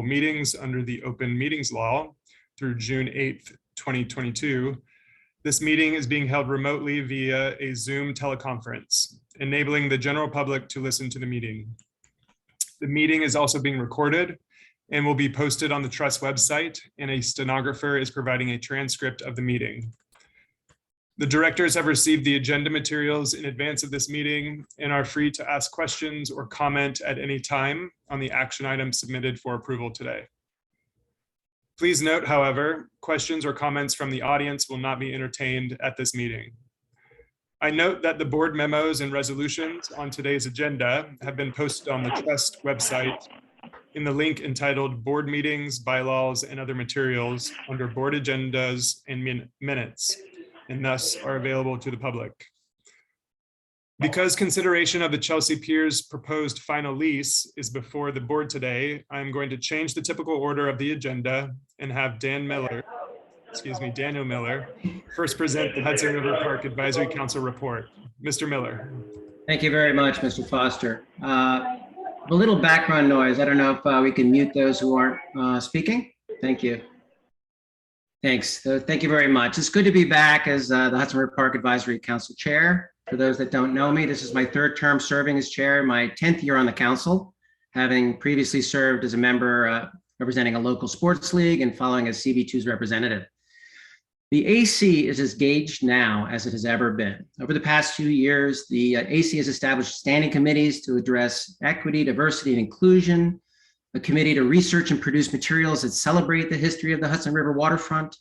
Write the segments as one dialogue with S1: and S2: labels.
S1: meetings under the Open Meetings Law through June 8th, 2022. This meeting is being held remotely via a Zoom teleconference, enabling the general public to listen to the meeting. The meeting is also being recorded and will be posted on the Trust website, and a stenographer is providing a transcript of the meeting. The directors have received the agenda materials in advance of this meeting and are free to ask questions or comment at any time on the action items submitted for approval today. Please note, however, questions or comments from the audience will not be entertained at this meeting. I note that the board memos and resolutions on today's agenda have been posted on the Trust website in the link entitled Board Meetings, Bylaws, and Other Materials under Board Agendas and Minutes, and thus are available to the public. Because consideration of the Chelsea Piers proposed final lease is before the board today, I'm going to change the typical order of the agenda and have Daniel Miller, first present the Hudson River Park Advisory Council report. Mr. Miller.
S2: Thank you very much, Mr. Foster. A little background noise. I don't know if we can mute those who aren't speaking. Thank you. Thanks. Thank you very much. It's good to be back as the Hudson River Park Advisory Council Chair. For those that don't know me, this is my third term serving as chair, my 10th year on the council, having previously served as a member representing a local sports league and following as CB2's representative. The AC is as engaged now as it has ever been. Over the past few years, the AC has established standing committees to address equity, diversity, and inclusion, a committee to research and produce materials that celebrate the history of the Hudson River waterfront,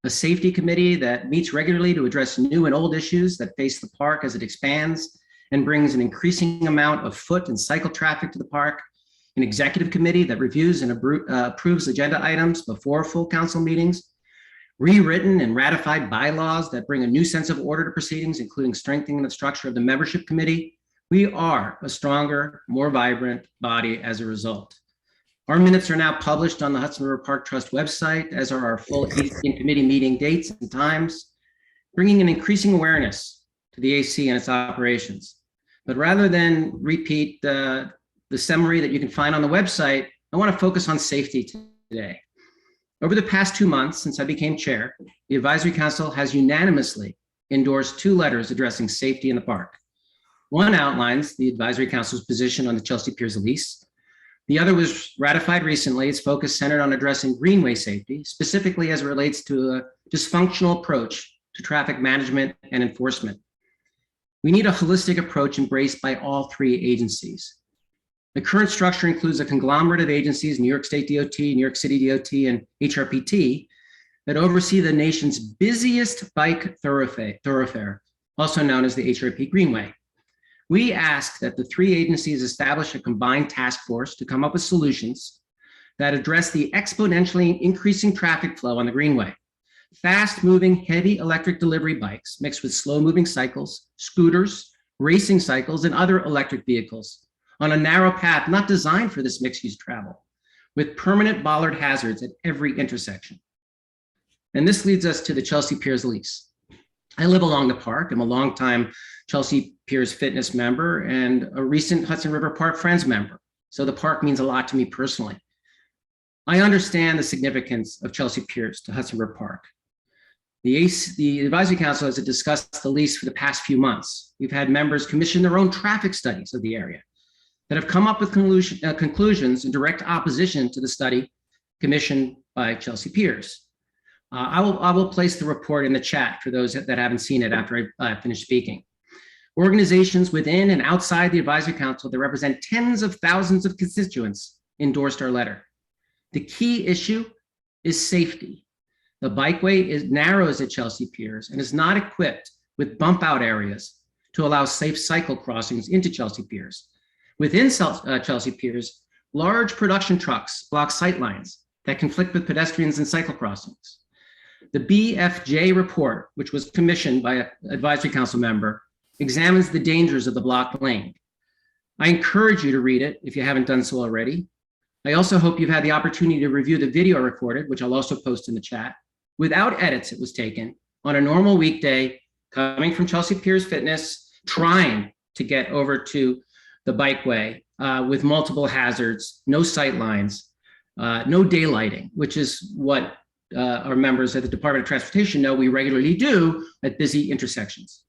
S2: a safety committee that meets regularly to address new and old issues that face the park as it expands and brings an increasing amount of foot and cycle traffic to the park, an executive committee that reviews and approves agenda items before full council meetings, rewritten and ratified bylaws that bring a new sense of order to proceedings, including strengthening the structure of the membership committee. We are a stronger, more vibrant body as a result. Our minutes are now published on the Hudson River Park Trust website, as are our full AC committee meeting dates and times, bringing an increasing awareness to the AC and its operations. But rather than repeat the summary that you can find on the website, I want to focus on safety today. Over the past 2 months since I became chair, the Advisory Council has unanimously endorsed 2 letters addressing safety in the park. One outlines the Advisory Council's position on the Chelsea Piers lease. The other was ratified recently. Its focus centered on addressing greenway safety, specifically as it relates to a dysfunctional approach to traffic management and enforcement. We need a holistic approach embraced by all 3 agencies. The current structure includes a conglomerate of agencies, New York State DOT, New York City DOT, and HRPT, that oversee the nation's busiest bike thoroughfare, also known as the HRP Greenway. We ask that the 3 agencies establish a combined task force to come up with solutions that address the exponentially increasing traffic flow on the Greenway. Fast-moving, heavy electric delivery bikes mixed with slow-moving cycles, scooters, racing cycles, and other electric vehicles on a narrow path not designed for this mixed-use travel, with permanent bollard hazards at every intersection. And this leads us to the Chelsea Piers lease. I live along the park. I'm a longtime Chelsea Piers fitness member and a recent Hudson River Park Friends member. So the park means a lot to me personally. I understand the significance of Chelsea Piers to Hudson River Park. The Advisory Council has discussed the lease for the past few months. We've had members commission their own traffic studies of the area that have come up with conclusions in direct opposition to the study commissioned by Chelsea Piers. I will place the report in the chat for those that haven't seen it after I finish speaking. Organizations within and outside the Advisory Council that represent tens of thousands of constituents endorsed our letter. The key issue is safety. The bikeway narrows at Chelsea Piers and is not equipped with bump out areas to allow safe cycle crossings into Chelsea Piers. Within Chelsea Piers, large production trucks block sight lines that conflict with pedestrians and cycle crossings. The BFJ report, which was commissioned by an Advisory Council member, examines the dangers of the blocked lane. I encourage you to read it if you haven't done so already. I also hope you've had the opportunity to review the video recorded, which I'll also post in the chat. Without edits, it was taken on a normal weekday, coming from Chelsea Piers Fitness, trying to get over to the bikeway with multiple hazards, no sight lines, no daylighting, which is what our members at the Department of Transportation know we regularly do at busy intersections.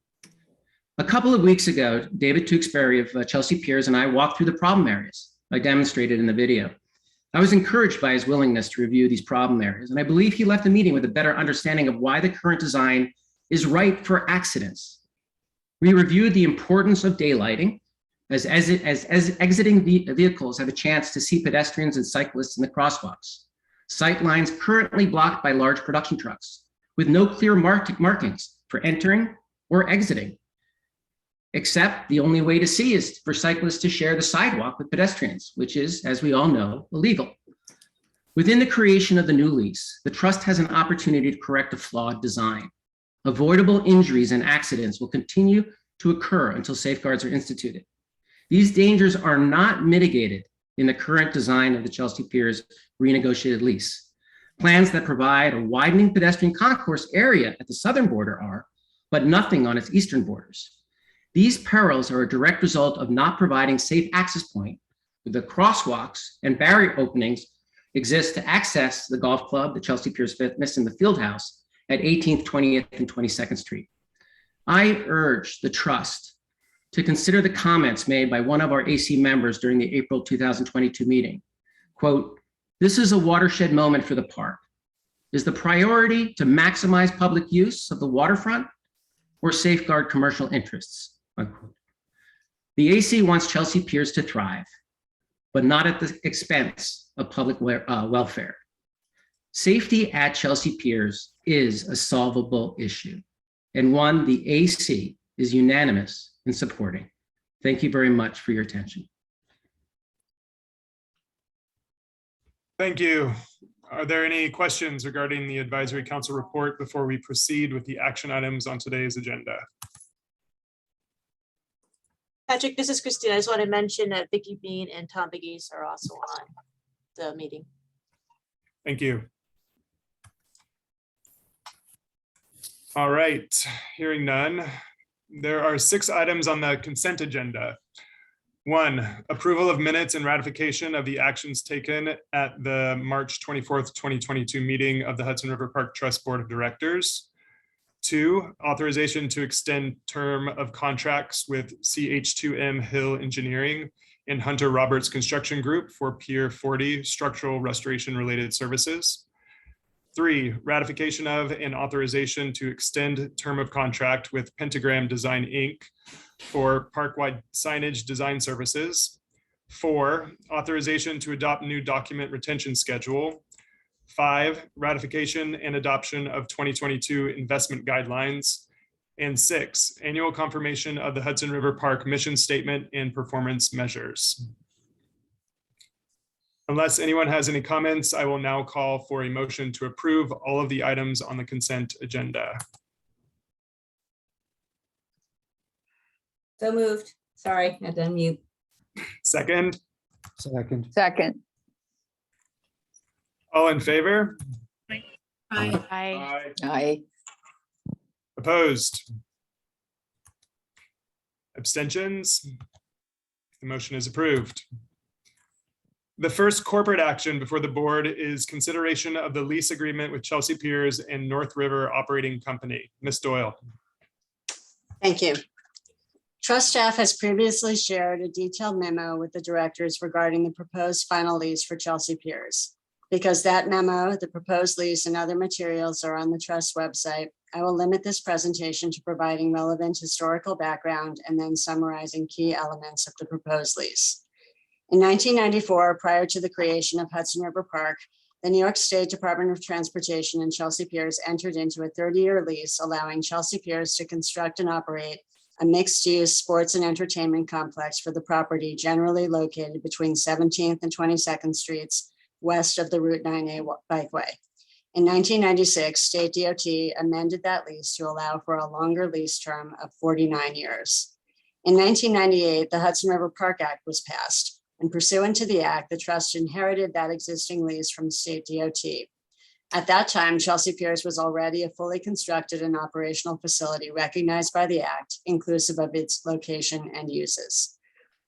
S2: A couple of weeks ago, David Tewksbury of Chelsea Piers and I walked through the problem areas I demonstrated in the video. I was encouraged by his willingness to review these problem areas, and I believe he left the meeting with a better understanding of why the current design is ripe for accidents. We reviewed the importance of daylighting as exiting vehicles have a chance to see pedestrians and cyclists in the crosswalks. Sight lines currently blocked by large production trucks with no clear markings for entering or exiting, except the only way to see is for cyclists to share the sidewalk with pedestrians, which is, as we all know, illegal. Within the creation of the new lease, the trust has an opportunity to correct a flawed design. Avoidable injuries and accidents will continue to occur until safeguards are instituted. These dangers are not mitigated in the current design of the Chelsea Piers renegotiated lease. Plans that provide a widening pedestrian concourse area at the southern border are, but nothing on its eastern borders. These perils are a direct result of not providing safe access point with the crosswalks and barrier openings exist to access the golf club, the Chelsea Piers Fitness, and the field house at 18th, 20th, and 22nd Street. I urge the trust to consider the comments made by one of our AC members during the April 2022 meeting. Quote, "This is a watershed moment for the park. Is the priority to maximize public use of the waterfront or safeguard commercial interests?" Unquote. The AC wants Chelsea Piers to thrive, but not at the expense of public welfare. Safety at Chelsea Piers is a solvable issue, and one the AC is unanimous in supporting. Thank you very much for your attention.
S1: Thank you. Are there any questions regarding the Advisory Council report before we proceed with the action items on today's agenda?
S3: Patrick, this is Christina. I just want to mention that Vicky Bean and Tom Biggies are also on the meeting.
S1: Thank you. All right, hearing none. There are 6 items on the consent agenda. 1, approval of minutes and ratification of the actions taken at the March 24th, 2022 meeting of the Hudson River Park Trust Board of Directors. 2, authorization to extend term of contracts with CH2M Hill Engineering and Hunter Roberts Construction Group for Pier 40 structural restoration related services. 3, ratification of and authorization to extend term of contract with Pentagram Design Inc. for parkwide signage design services. 4, authorization to adopt new document retention schedule. 5, ratification and adoption of 2022 investment guidelines. And 6, annual confirmation of the Hudson River Park mission statement and performance measures. Unless anyone has any comments, I will now call for a motion to approve all of the items on the consent agenda.
S4: So moved. Sorry, I had to unmute.
S1: Second,
S5: Second.
S1: all in favor?
S3: Aye.
S5: Aye.
S1: Opposed? Abstentions? The motion is approved. The first corporate action before the board is consideration of the lease agreement with Chelsea Piers and North River Operating Company. Ms. Doyle.
S6: Thank you. Trust staff has previously shared a detailed memo with the directors regarding the proposed final lease for Chelsea Piers. Because that memo, the proposed lease, and other materials are on the trust website, I will limit this presentation to providing relevant historical background and then summarizing key elements of the proposed lease. In 1994, prior to the creation of Hudson River Park, the New York State Department of Transportation and Chelsea Piers entered into a 30-year lease allowing Chelsea Piers to construct and operate a mixed-use sports and entertainment complex for the property generally located between 17th and 22nd Streets west of the Route 9A bikeway. In 1996, State DOT amended that lease to allow for a longer lease term of 49 years. In 1998, the Hudson River Park Act was passed, and pursuant to the act, the trust inherited that existing lease from State DOT. At that time, Chelsea Piers was already a fully constructed and operational facility recognized by the act, inclusive of its location and uses.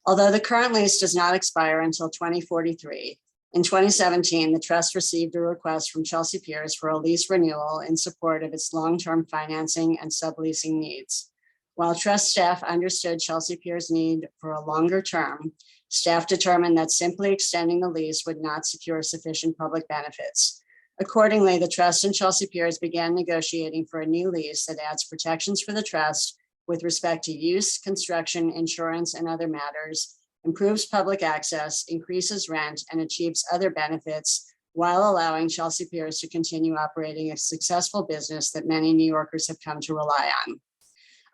S6: Although the current lease does not expire until 2043, In 2017, the trust received a request from Chelsea Piers for a lease renewal in support of its long-term financing and subleasing needs. While trust staff understood Chelsea Piers' need for a longer term, staff determined that simply extending the lease would not secure sufficient public benefits. Accordingly, the trust and Chelsea Piers began negotiating for a new lease that adds protections for the trust with respect to use, construction, insurance, and other matters, improves public access, increases rent, and achieves other benefits while allowing Chelsea Piers to continue operating a successful business that many New Yorkers have come to rely on.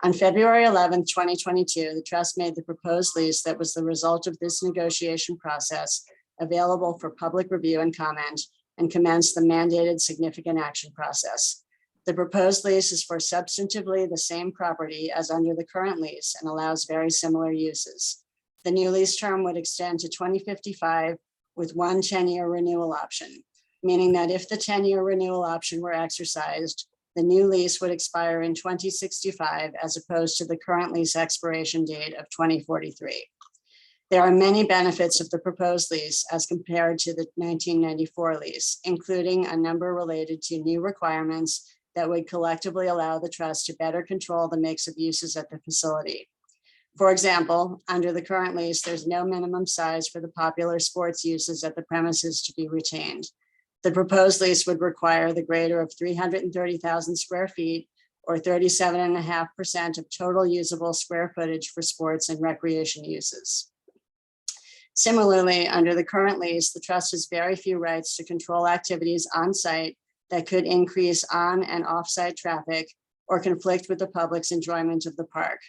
S6: On February 11, 2022, the trust made the proposed lease that was the result of this negotiation process available for public review and comment, and commenced the mandated significant action process. The proposed lease is for substantively the same property as under the current lease and allows very similar uses. The new lease term would extend to 2055 with one 10-year renewal option, meaning that if the 10-year renewal option were exercised, the new lease would expire in 2065 as opposed to the current lease expiration date of 2043. There are many benefits of the proposed lease as compared to the 1994 lease, including a number related to new requirements that would collectively allow the trust to better control the mix of uses at the facility. For example, under the current lease, there's no minimum size for the popular sports uses at the premises to be retained. The proposed lease would require the greater of 330,000 square feet or 37.5% of total usable square footage for sports and recreation uses. Similarly, under the current lease, the trust has very few rights to control activities on site that could increase on and off-site traffic or conflict with the public's enjoyment of the park.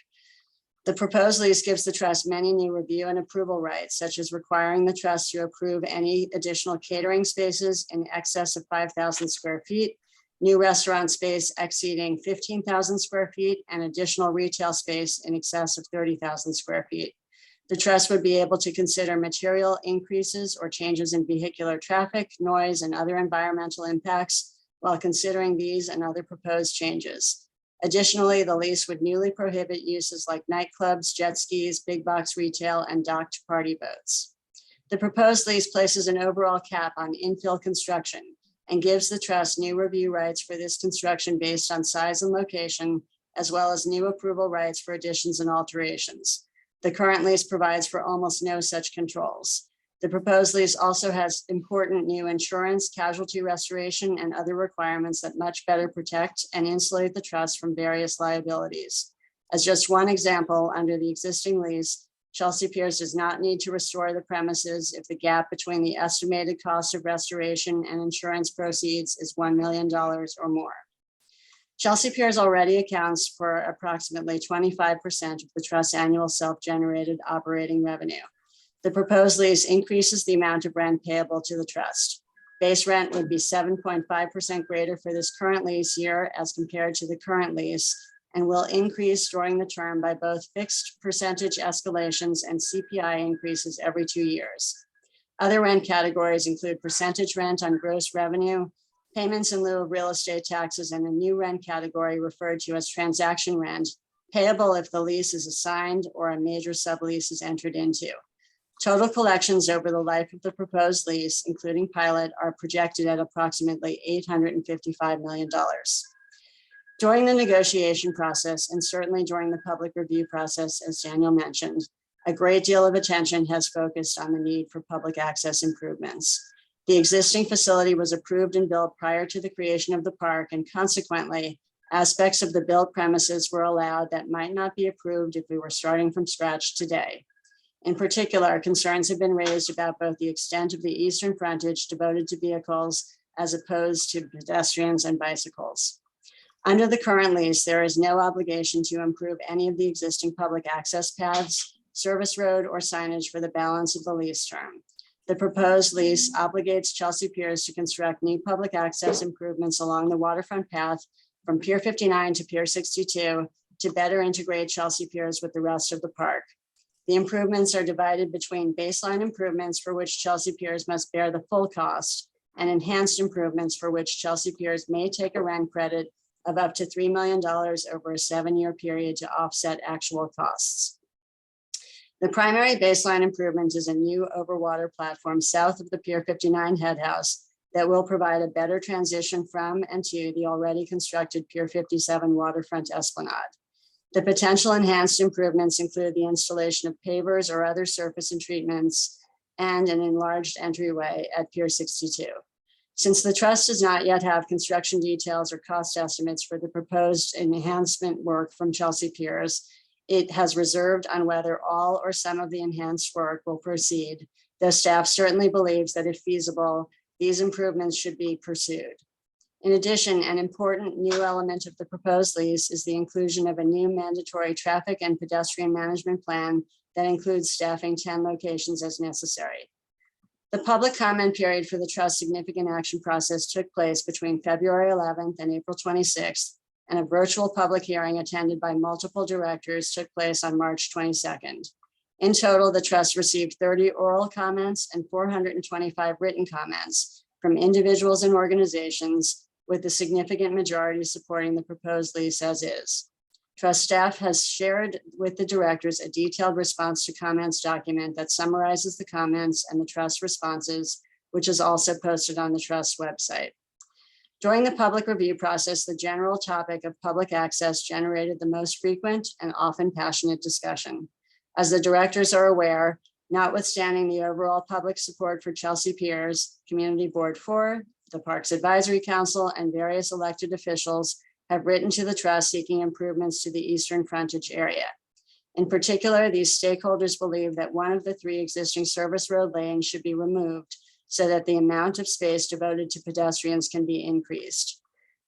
S6: The proposed lease gives the trust many new review and approval rights, such as requiring the trust to approve any additional catering spaces in excess of 5,000 square feet, new restaurant space exceeding 15,000 square feet, and additional retail space in excess of 30,000 square feet. The trust would be able to consider material increases or changes in vehicular traffic, noise, and other environmental impacts while considering these and other proposed changes. Additionally, the lease would newly prohibit uses like nightclubs, jet skis, big box retail, and docked party boats. The proposed lease places an overall cap on infill construction and gives the trust new review rights for this construction based on size and location, as well as new approval rights for additions and alterations. The current lease provides for almost no such controls. The proposed lease also has important new insurance, casualty restoration, and other requirements that much better protect and insulate the trust from various liabilities. As just one example, under the existing lease, Chelsea Piers does not need to restore the premises if the gap between the estimated cost of restoration and insurance proceeds is $1 million or more. Chelsea Piers already accounts for approximately 25% of the trust's annual self-generated operating revenue. The proposed lease increases the amount of rent payable to the trust. Base rent would be 7.5% greater for this current lease year as compared to the current lease, and will increase during the term by both fixed percentage escalations and CPI increases every 2 years. Other rent categories include percentage rent on gross revenue, payments in lieu of real estate taxes, and a new rent category referred to as transaction rent, payable if the lease is assigned or a major sublease is entered into. Total collections over the life of the proposed lease, including pilot, are projected at approximately $855 million. During the negotiation process, and certainly during the public review process, as Daniel mentioned, a great deal of attention has focused on the need for public access improvements. The existing facility was approved and built prior to the creation of the park, and consequently, aspects of the built premises were allowed that might not be approved if we were starting from scratch today. In particular, concerns have been raised about both the extent of the eastern frontage devoted to vehicles as opposed to pedestrians and bicycles. Under the current lease, there is no obligation to improve any of the existing public access paths, service road, or signage for the balance of the lease term. The proposed lease obligates Chelsea Piers to construct new public access improvements along the waterfront path from Pier 59 to Pier 62 to better integrate Chelsea Piers with the rest of the park. The improvements are divided between baseline improvements for which Chelsea Piers must bear the full cost and enhanced improvements for which Chelsea Piers may take a rent credit of up to $3 million over a 7-year period to offset actual costs. The primary baseline improvement is a new overwater platform south of the Pier 59 head house that will provide a better transition from and to the already constructed Pier 57 waterfront esplanade. The potential enhanced improvements include the installation of pavers or other surface and treatments and an enlarged entryway at Pier 62. Since the trust does not yet have construction details or cost estimates for the proposed enhancement work from Chelsea Piers, it has reserved on whether all or some of the enhanced work will proceed, though staff certainly believes that if feasible, these improvements should be pursued. In addition, an important new element of the proposed lease is the inclusion of a new mandatory traffic and pedestrian management plan that includes staffing 10 locations as necessary. The public comment period for the Trust's significant action process took place between February 11th and April 26th, and a virtual public hearing attended by multiple directors took place on March 22nd. In total, the Trust received 30 oral comments and 425 written comments from individuals and organizations, with the significant majority supporting the proposed lease as is. Trust staff has shared with the directors a detailed response to comments document that summarizes the comments and the Trust responses, which is also posted on the Trust website. During the public review process, the general topic of public access generated the most frequent and often passionate discussion. As the directors are aware, notwithstanding the overall public support for Chelsea Piers, Community Board 4, the Parks Advisory Council, and various elected officials have written to the Trust seeking improvements to the eastern frontage area. In particular, these stakeholders believe that one of the 3 existing service road lanes should be removed so that the amount of space devoted to pedestrians can be increased.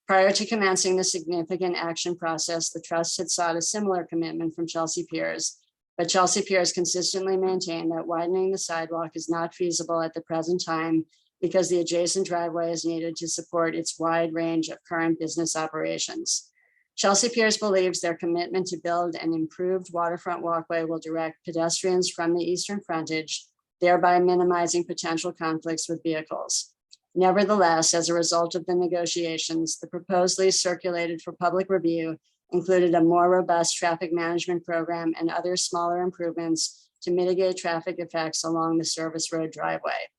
S6: Prior to commencing the significant action process, the Trust had sought a similar commitment from Chelsea Piers, but Chelsea Piers consistently maintained that widening the sidewalk is not feasible at the present time because the adjacent driveway is needed to support its wide range of current business operations. Chelsea Piers believes their commitment to build an improved waterfront walkway will direct pedestrians from the eastern frontage, thereby minimizing potential conflicts with vehicles. Nevertheless, as a result of the negotiations, the proposed lease circulated for public review included a more robust traffic management program and other smaller improvements to mitigate traffic effects along the service road driveway.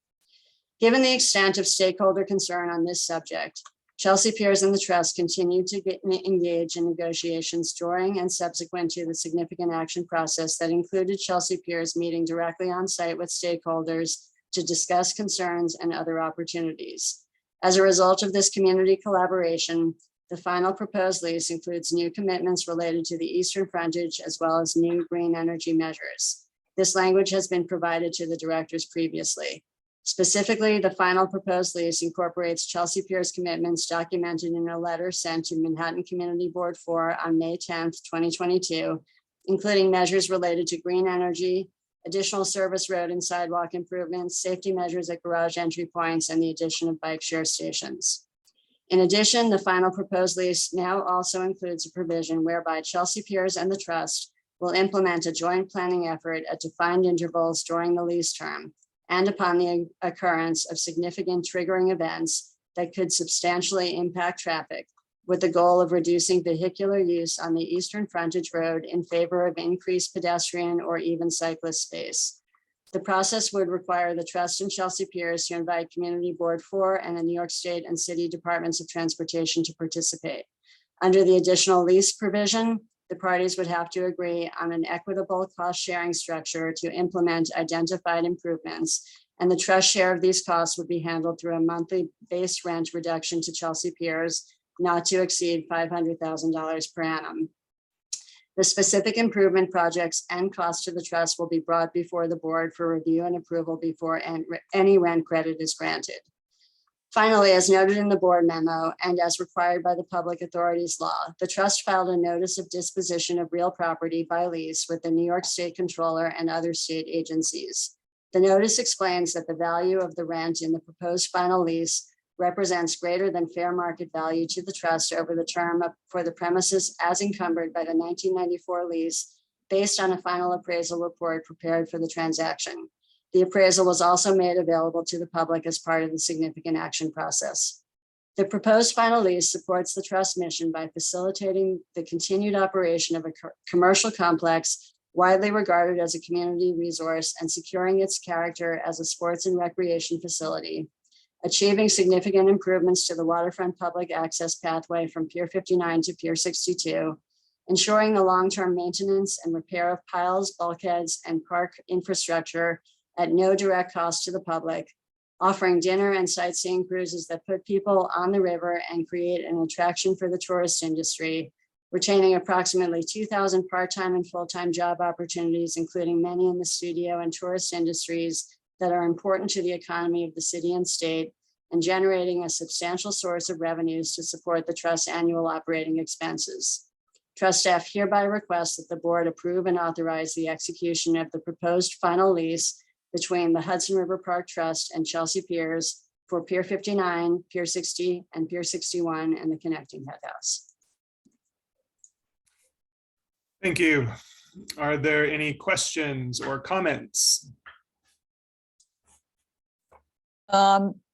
S6: Given the extent of stakeholder concern on this subject, Chelsea Piers and the Trust continued to engage in negotiations during and subsequent to the significant action process that included Chelsea Piers meeting directly on site with stakeholders to discuss concerns and other opportunities. As a result of this community collaboration, the final proposed lease includes new commitments related to the eastern frontage as well as new green energy measures. This language has been provided to the directors previously. Specifically, the final proposed lease incorporates Chelsea Piers commitments documented in a letter sent to Manhattan Community Board 4 on May 10th, 2022, including measures related to green energy, additional service road and sidewalk improvements, safety measures at garage entry points, and the addition of bike share stations. In addition, the final proposed lease now also includes a provision whereby Chelsea Piers and the Trust will implement a joint planning effort at defined intervals during the lease term and upon the occurrence of significant triggering events that could substantially impact traffic, with the goal of reducing vehicular use on the eastern frontage road in favor of increased pedestrian or even cyclist space. The process would require the Trust and Chelsea Piers to invite Community Board 4 and the New York State and City Departments of Transportation to participate. Under the additional lease provision, the parties would have to agree on an equitable cost-sharing structure to implement identified improvements, and the Trust share of these costs would be handled through a monthly base rent reduction to Chelsea Piers, not to exceed $500,000 per annum. The specific improvement projects and costs to the Trust will be brought before the board for review and approval before any rent credit is granted. Finally, as noted in the board memo and as required by the Public Authorities Law, the Trust filed a notice of disposition of real property by lease with the New York State Controller and other state agencies. The notice explains that the value of the rent in the proposed final lease represents greater than fair market value to the Trust over the term for the premises as encumbered by the 1994 lease, based on a final appraisal report prepared for the transaction. The appraisal was also made available to the public as part of the significant action process. The proposed final lease supports the Trust mission by facilitating the continued operation of a commercial complex widely regarded as a community resource and securing its character as a sports and recreation facility, achieving significant improvements to the waterfront public access pathway from Pier 59 to Pier 62, ensuring the long-term maintenance and repair of piles, bulkheads, and park infrastructure at no direct cost to the public, offering dinner and sightseeing cruises that put people on the river and create an attraction for the tourist industry, retaining approximately 2,000 part-time and full-time job opportunities, including many in the studio and tourist industries that are important to the economy of the city and state, and generating a substantial source of revenues to support the trust's annual operating expenses. Trust staff hereby requests that the board approve and authorize the execution of the proposed final lease between the Hudson River Park Trust and Chelsea Piers for Pier 59, Pier 60, and Pier 61 and the connecting head house.
S1: Thank you. Are there any questions or comments?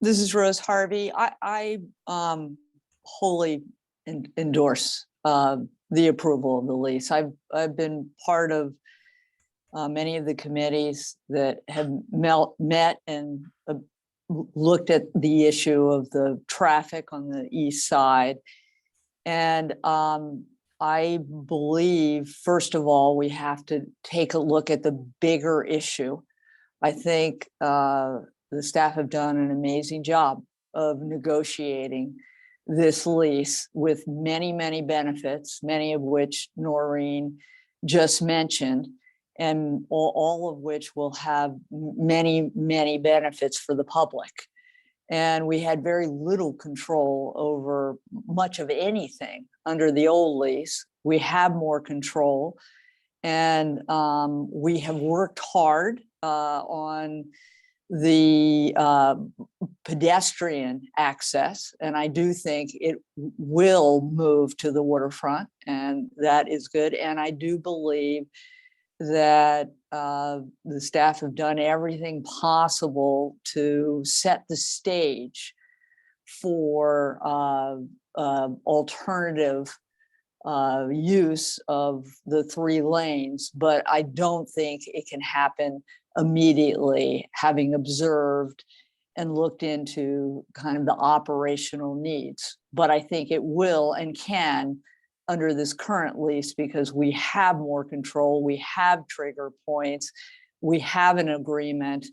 S5: This is Rose Harvey. I wholly endorse the approval of the lease. I've been part of many of the committees that have met and looked at the issue of the traffic on the east side. And I believe, first of all, we have to take a look at the bigger issue. I think the staff have done an amazing job of negotiating this lease with many, many benefits, many of which Noreen just mentioned, and all of which will have many, many benefits for the public. And we had very little control over much of anything under the old lease. We have more control, and we have worked hard on the pedestrian access, and I do think it will move to the waterfront, and that is good. And I do believe that the staff have done everything possible to set the stage for alternative use of the 3 lanes, but I don't think it can happen immediately, having observed and looked into kind of the operational needs. But I think it will and can under this current lease, because we have more control, we have trigger points, we have an agreement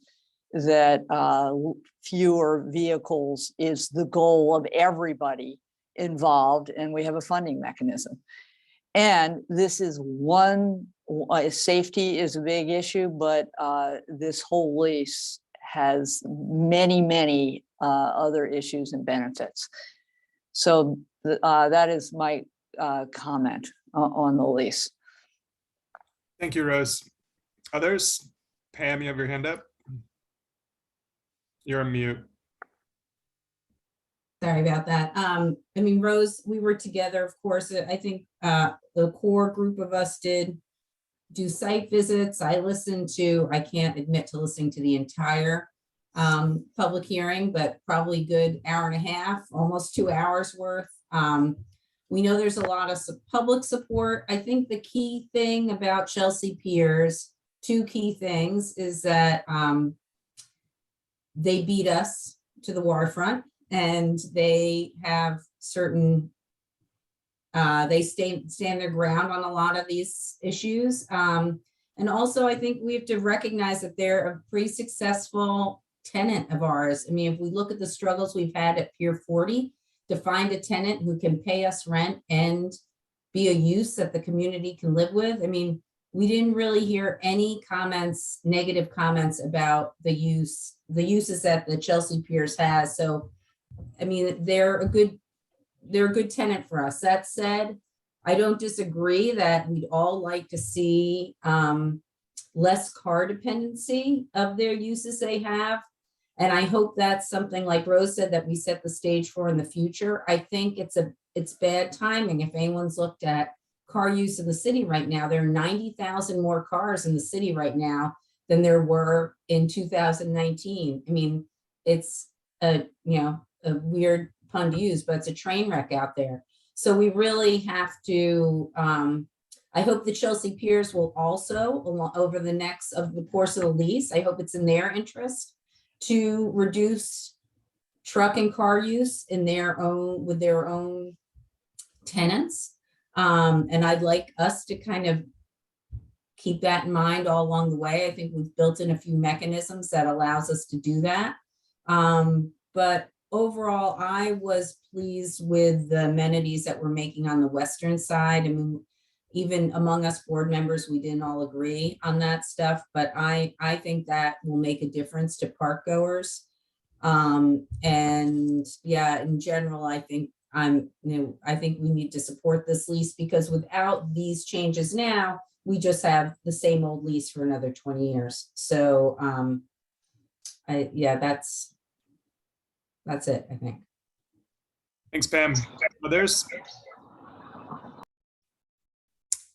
S5: that fewer vehicles is the goal of everybody involved, and we have a funding mechanism. And this is one, safety is a big issue, but this whole lease has many, many other issues and benefits. So that is my comment on the lease.
S1: Thank you, Rose. Others? Pam, you have your hand up. You're on mute.
S4: Sorry about that. I mean, Rose, we were together, of course. I think the core group of us did do site visits. I listened to, I can't admit to listening to the entire public hearing, but probably good hour and a half, almost 2 hours worth. We know there's a lot of public support. I think the key thing about Chelsea Piers, 2 key things, is that they beat us to the waterfront, and they have certain, they stand their ground on a lot of these issues. And also, I think we have to recognize that they're a pretty successful tenant of ours. I mean, if we look at the struggles we've had at Pier 40 to find a tenant who can pay us rent and be a use that the community can live with. I mean, we didn't really hear any comments, negative comments about the uses that the Chelsea Piers has. So, I mean, they're a good tenant for us. That said, I don't disagree that we'd all like to see less car dependency of their uses they have. And I hope that's something, like Rose said, that we set the stage for in the future. I think it's bad timing. If anyone's looked at car use in the city right now, there are 90,000 more cars in the city right now than there were in 2019. I mean, it's a weird pun to use, but it's a train wreck out there. So we really have to I hope the Chelsea Piers will also, over the next of the course of the lease, I hope it's in their interest to reduce truck and car use in their own, with their own tenants. And I'd like us to kind of keep that in mind all along the way. I think we've built in a few mechanisms that allows us to do that. But overall, I was pleased with the amenities that we're making on the western side. I mean, even among us board members, we didn't all agree on that stuff, but I think that will make a difference to park goers. And yeah, in general, I think I think we need to support this lease, because without these changes now, we just have the same old lease for another 20 years. So yeah, that's it, I think.
S1: Thanks, Pam. Others?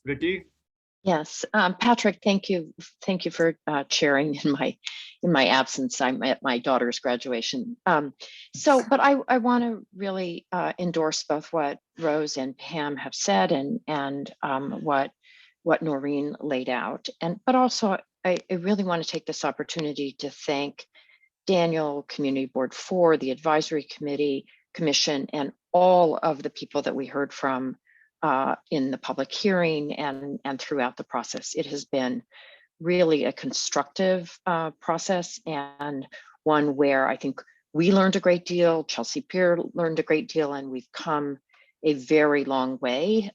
S1: Vicky?
S7: Yes, Patrick, thank you. Thank you for chairing in my absence. I'm at my daughter's graduation. But I want to really endorse both what Rose and Pam have said and what Noreen laid out. But also, I really want to take this opportunity to thank Daniel, Community Board 4, the Advisory Commission, and all of the people that we heard from in the public hearing and throughout the process. It has been really a constructive process, and one where I think we learned a great deal, Chelsea Pier learned a great deal, and we've come a very long way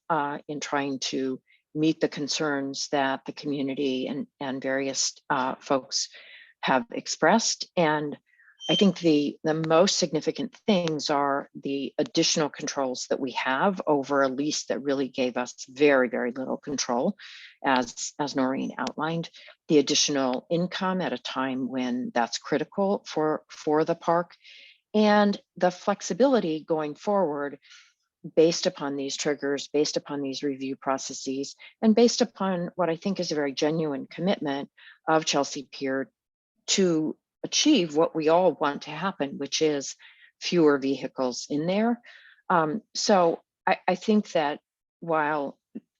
S7: in trying to meet the concerns that the community and various folks have expressed. And I think the most significant things are the additional controls that we have over a lease that really gave us very, very little control, as Noreen outlined, the additional income at a time when that's critical for the park, and the flexibility going forward based upon these triggers, based upon these review processes, and based upon what I think is a very genuine commitment of Chelsea Pier to achieve what we all want to happen, which is fewer vehicles in there. So I think that while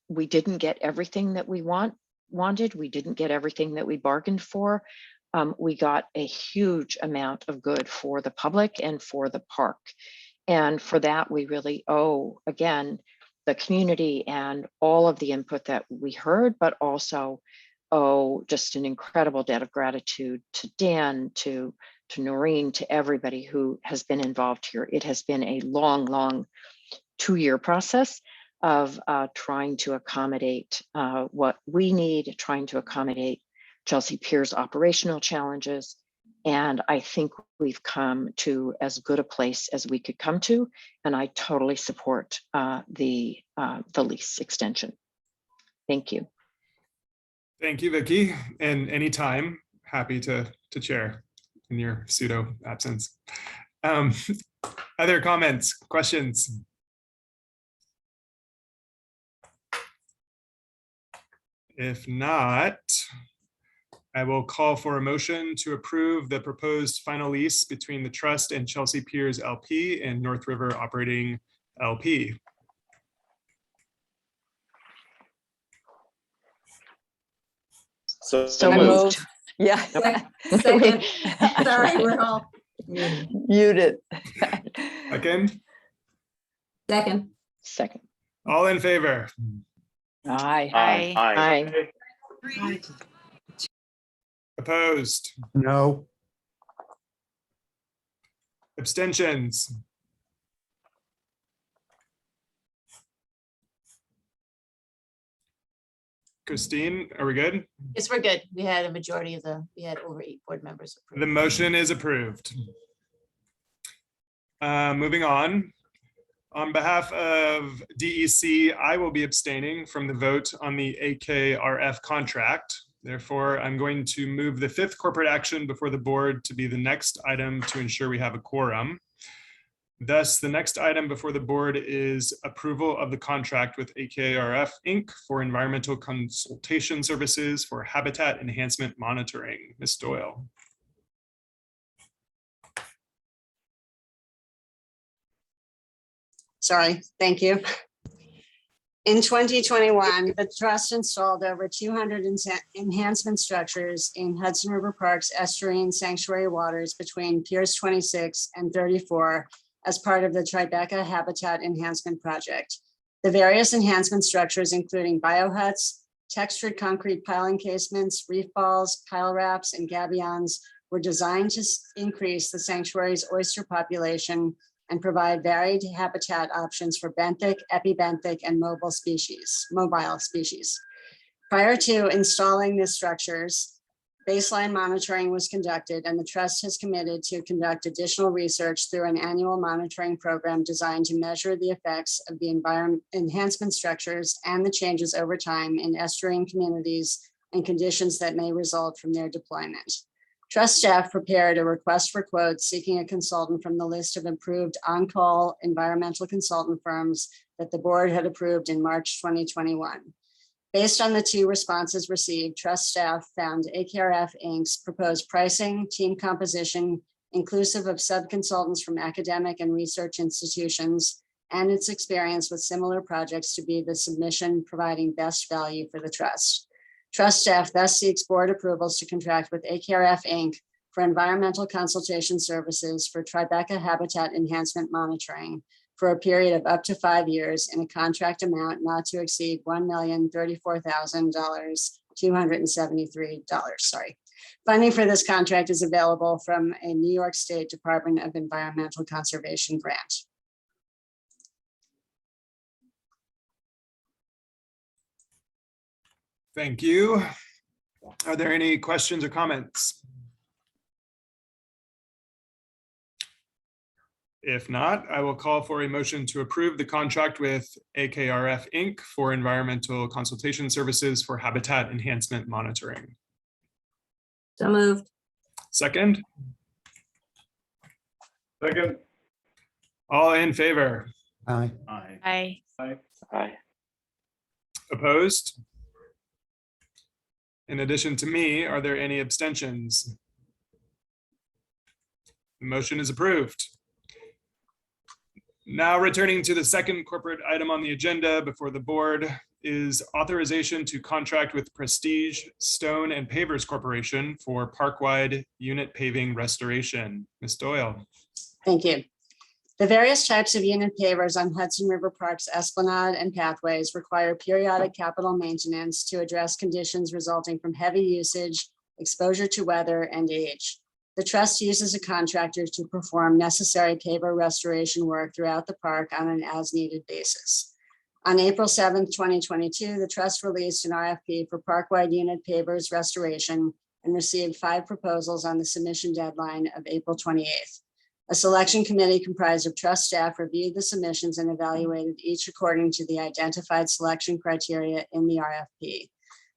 S7: we didn't get everything that we wanted, we didn't get everything that we bargained for, we got a huge amount of good for the public and for the park. And for that, we really owe, again, the community and all of the input that we heard, but also owe just an incredible debt of gratitude to Dan, to Noreen, to everybody who has been involved here. It has been a long, long 2-year process of trying to accommodate what we need, trying to accommodate Chelsea Pier's operational challenges. And I think we've come to as good a place as we could come to. And I totally support the lease extension. Thank you.
S1: Thank you, Vicky. And anytime, happy to chair in your pseudo absence. Other comments, questions? If not, I will call for a motion to approve the proposed final lease between the Trust and Chelsea Piers LP and North River Operating LP.
S7: So
S5: moved.
S7: moved.
S5: Yeah.
S4: Second, sorry, we're all muted.
S5: Muted.
S1: Second,
S7: Second.
S1: all in favor?
S5: Aye.
S7: Aye.
S1: Opposed?
S8: No.
S1: Abstentions? Christine, are we good?
S3: Yes, we're good. We had a majority of we had over 8 board members.
S1: The motion is approved. Moving on. On behalf of DEC, I will be abstaining from the vote on the Akrf contract. Therefore, I'm going to move the 5th corporate action before the board to be the next item to ensure we have a quorum. Thus, the next item before the board is approval of the contract with Akrf Inc. for environmental consultation services for habitat enhancement monitoring. Ms. Doyle.
S6: Sorry, thank you. In 2021, the trust installed over 200 enhancement structures in Hudson River Park's estuarine sanctuary waters between Piers 26 and 34 as part of the Tribeca Habitat Enhancement Project. The various enhancement structures, including biohuts, textured concrete pile encasements, reef balls, pile wraps, and gabions, were designed to increase the sanctuary's oyster population and provide varied habitat options for benthic, epibenthic, and mobile species. Prior to installing the structures, baseline monitoring was conducted, and the trust has committed to conduct additional research through an annual monitoring program designed to measure the effects of the enhancement structures and the changes over time in estuarine communities and conditions that may result from their deployment. Trust staff prepared a request for quotes seeking a consultant from the list of approved on-call environmental consultant firms that the board had approved in March 2021. Based on the 2 responses received, trust staff found Akrf Inc.'s proposed pricing, team composition, inclusive of sub-consultants from academic and research institutions, and its experience with similar projects to be the submission providing best value for the trust. Trust staff thus seeks board approvals to contract with Akrf Inc. for environmental consultation services for Tribeca habitat enhancement monitoring for a period of up to 5 years in a contract amount not to exceed $1,034,273. Funding for this contract is available from a New York State Department of Environmental Conservation grant.
S1: Thank you. Are there any questions or comments? If not, I will call for a motion to approve the contract with Akrf Inc. for environmental consultation services for habitat enhancement monitoring.
S4: So moved.
S1: Second?
S8: Second.
S1: All in favor?
S8: Aye.
S7: Aye.
S8: Aye.
S1: Opposed? In addition to me, are there any abstentions? The motion is approved. Now returning to the second corporate item on the agenda before the board is authorization to contract with Prestige Stone and Pavers Corporation for park-wide unit paving restoration. Ms. Doyle.
S6: Thank you. The various types of unit pavers on Hudson River Park's esplanade and pathways require periodic capital maintenance to address conditions resulting from heavy usage, exposure to weather, and age. The trust uses a contractor to perform necessary paver restoration work throughout the park on an as-needed basis. On April 7th, 2022, the trust released an RFP for park-wide unit pavers restoration and received 5 proposals on the submission deadline of April 28th. A selection committee comprised of trust staff reviewed the submissions and evaluated each according to the identified selection criteria in the RFP.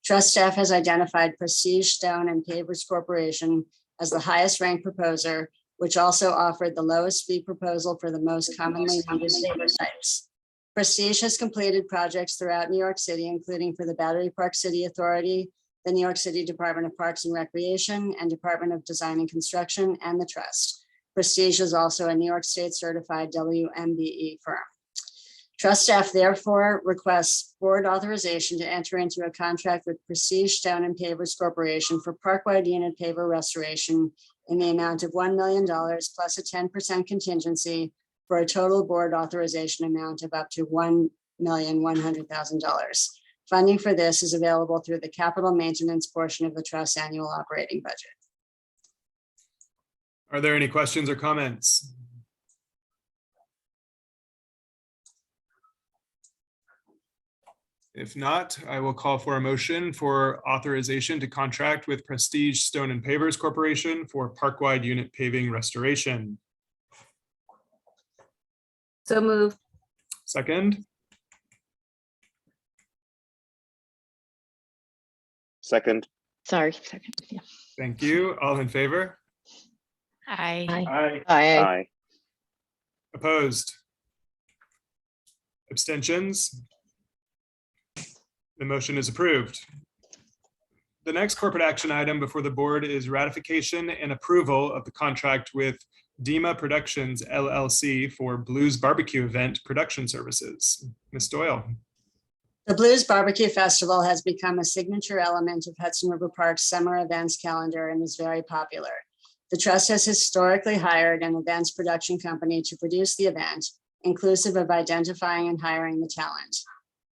S6: Trust staff has identified Prestige Stone and Pavers Corporation as the highest ranked proposer, which also offered the lowest fee proposal for the most commonly used paver types. Prestige has completed projects throughout New York City, including for the Battery Park City Authority, the New York City Department of Parks and Recreation, and Department of Design and Construction, and the trust. Prestige is also a New York State certified WMBE firm. Trust staff therefore requests board authorization to enter into a contract with Prestige Stone and Pavers Corporation for park-wide unit paver restoration in the amount of $1 million plus a 10% contingency for a total board authorization amount of up to $1,100,000. Funding for this is available through the capital maintenance portion of the trust's annual operating budget.
S1: Are there any questions or comments? If not, I will call for a motion for authorization to contract with Prestige Stone and Pavers Corporation for park-wide unit paving restoration.
S4: So moved.
S1: Second,
S8: Second.
S7: Sorry, second. Yeah.
S1: thank you. All in favor?
S7: Aye.
S8: Aye.
S5: Aye.
S8: Aye.
S1: Opposed? Abstentions? The motion is approved. The next corporate action item before the board is ratification and approval of the contract with Dima Productions LLC for Blues Barbecue event production services. Ms. Doyle.
S6: The Blues Barbecue Festival has become a signature element of Hudson River Park's summer events calendar and is very popular. The Trust has historically hired an events production company to produce the event, inclusive of identifying and hiring the talent.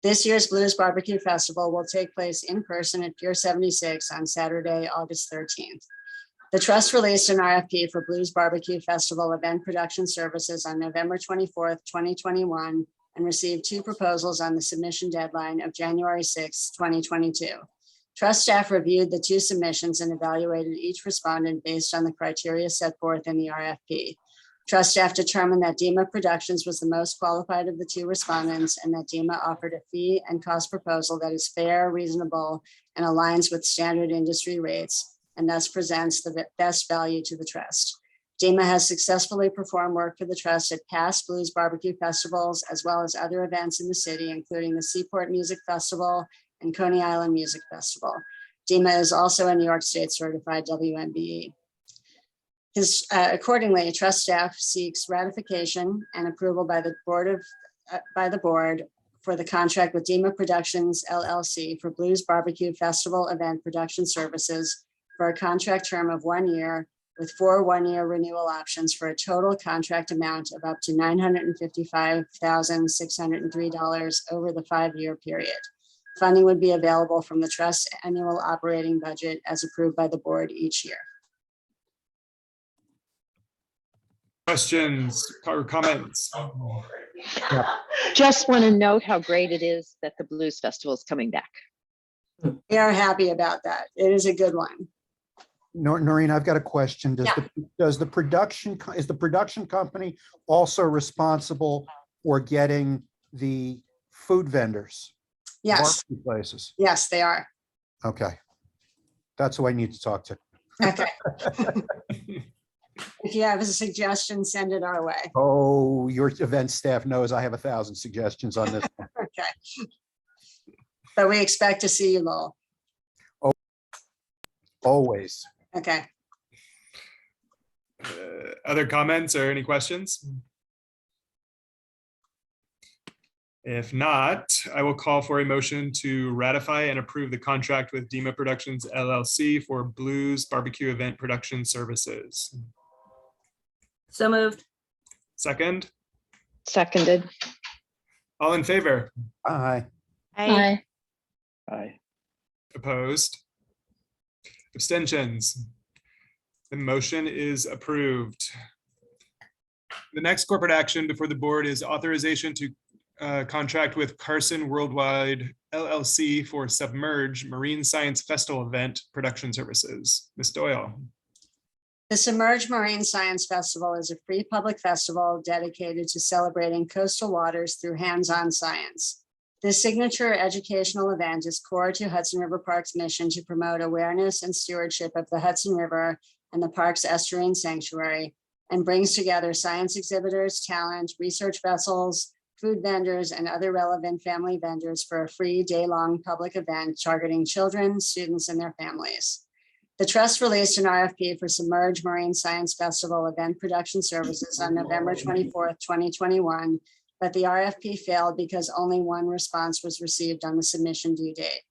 S6: This year's Blues Barbecue Festival will take place in person at Pier 76 on Saturday, August 13th. The Trust released an RFP for Blues Barbecue Festival event production services on November 24th, 2021, and received 2 proposals on the submission deadline of January 6th, 2022. Trust staff reviewed the 2 submissions and evaluated each respondent based on the criteria set forth in the RFP. Trust staff determined that DEMA Productions was the most qualified of the 2 respondents, and that DEMA offered a fee and cost proposal that is fair, reasonable, and aligns with standard industry rates, and thus presents the best value to the Trust. DEMA has successfully performed work for the Trust at past Blues Barbecue Festivals, as well as other events in the city, including the Seaport Music Festival and Coney Island Music Festival. DEMA is also a New York State certified WMBE. Accordingly, Trust staff seeks ratification and approval by the board for the contract with DEMA Productions LLC for Blues Barbecue Festival event production services for a contract term of 1 year with 4 one-year renewal options for a total contract amount of up to $955,603 over the 5-year period. Funding would be available from the Trust's annual operating budget as approved by the board each year.
S1: Questions or comments?
S7: Just want to note how great it is that the Blues Festival is coming back.
S6: We are happy about that. It is a good one.
S9: Noreen, I've got a question. Is the production company also responsible for getting the food vendors?
S6: Yes,
S9: Barbecue places.
S6: yes, they are.
S9: Okay. That's who I need to talk to.
S6: Okay. If you have a suggestion, send it our way.
S9: Oh, your event staff knows I have 1,000 suggestions on this.
S6: Okay. But we expect to see you, Lowell.
S9: Always.
S6: Okay.
S1: Other comments or any questions? If not, I will call for a motion to ratify and approve the contract with DEMA Productions LLC for Blues Barbecue Event Production Services.
S4: So moved.
S1: Second,
S7: Seconded.
S1: all in favor?
S9: Aye.
S7: Aye.
S8: Aye.
S1: Opposed? Abstentions? The motion is approved. The next corporate action before the board is authorization to contract with Carson Worldwide LLC for Submerge Marine Science Festival event production services. Ms. Doyle.
S6: The Submerge Marine Science Festival is a free public festival dedicated to celebrating coastal waters through hands-on science. This signature educational event is core to Hudson River Park's mission to promote awareness and stewardship of the Hudson River and the park's estuarine sanctuary, and brings together science exhibitors, talent, research vessels, food vendors, and other relevant family vendors for a free day-long public event targeting children, students, and their families. The Trust released an RFP for Submerge Marine Science Festival event production services on November 24th, 2021, but the RFP failed because only 1 response was received on the submission due date.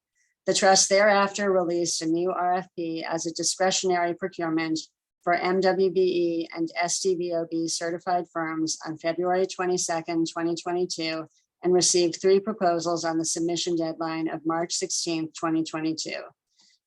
S6: The Trust thereafter released a new RFP as a discretionary procurement for MWBE and SDVOB certified firms on February 22nd, 2022, and received 3 proposals on the submission deadline of March 16th, 2022.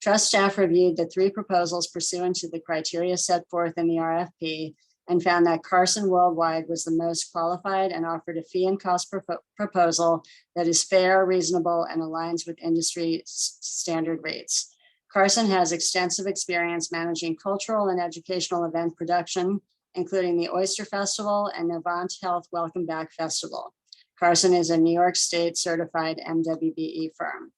S6: Trust staff reviewed the 3 proposals pursuant to the criteria set forth in the RFP and found that Carson Worldwide was the most qualified and offered a fee and cost proposal that is fair, reasonable, and aligns with industry standard rates. Carson has extensive experience managing cultural and educational event production, including the Oyster Festival and Novant Health Welcome Back Festival. Carson is a New York State certified MWBE firm.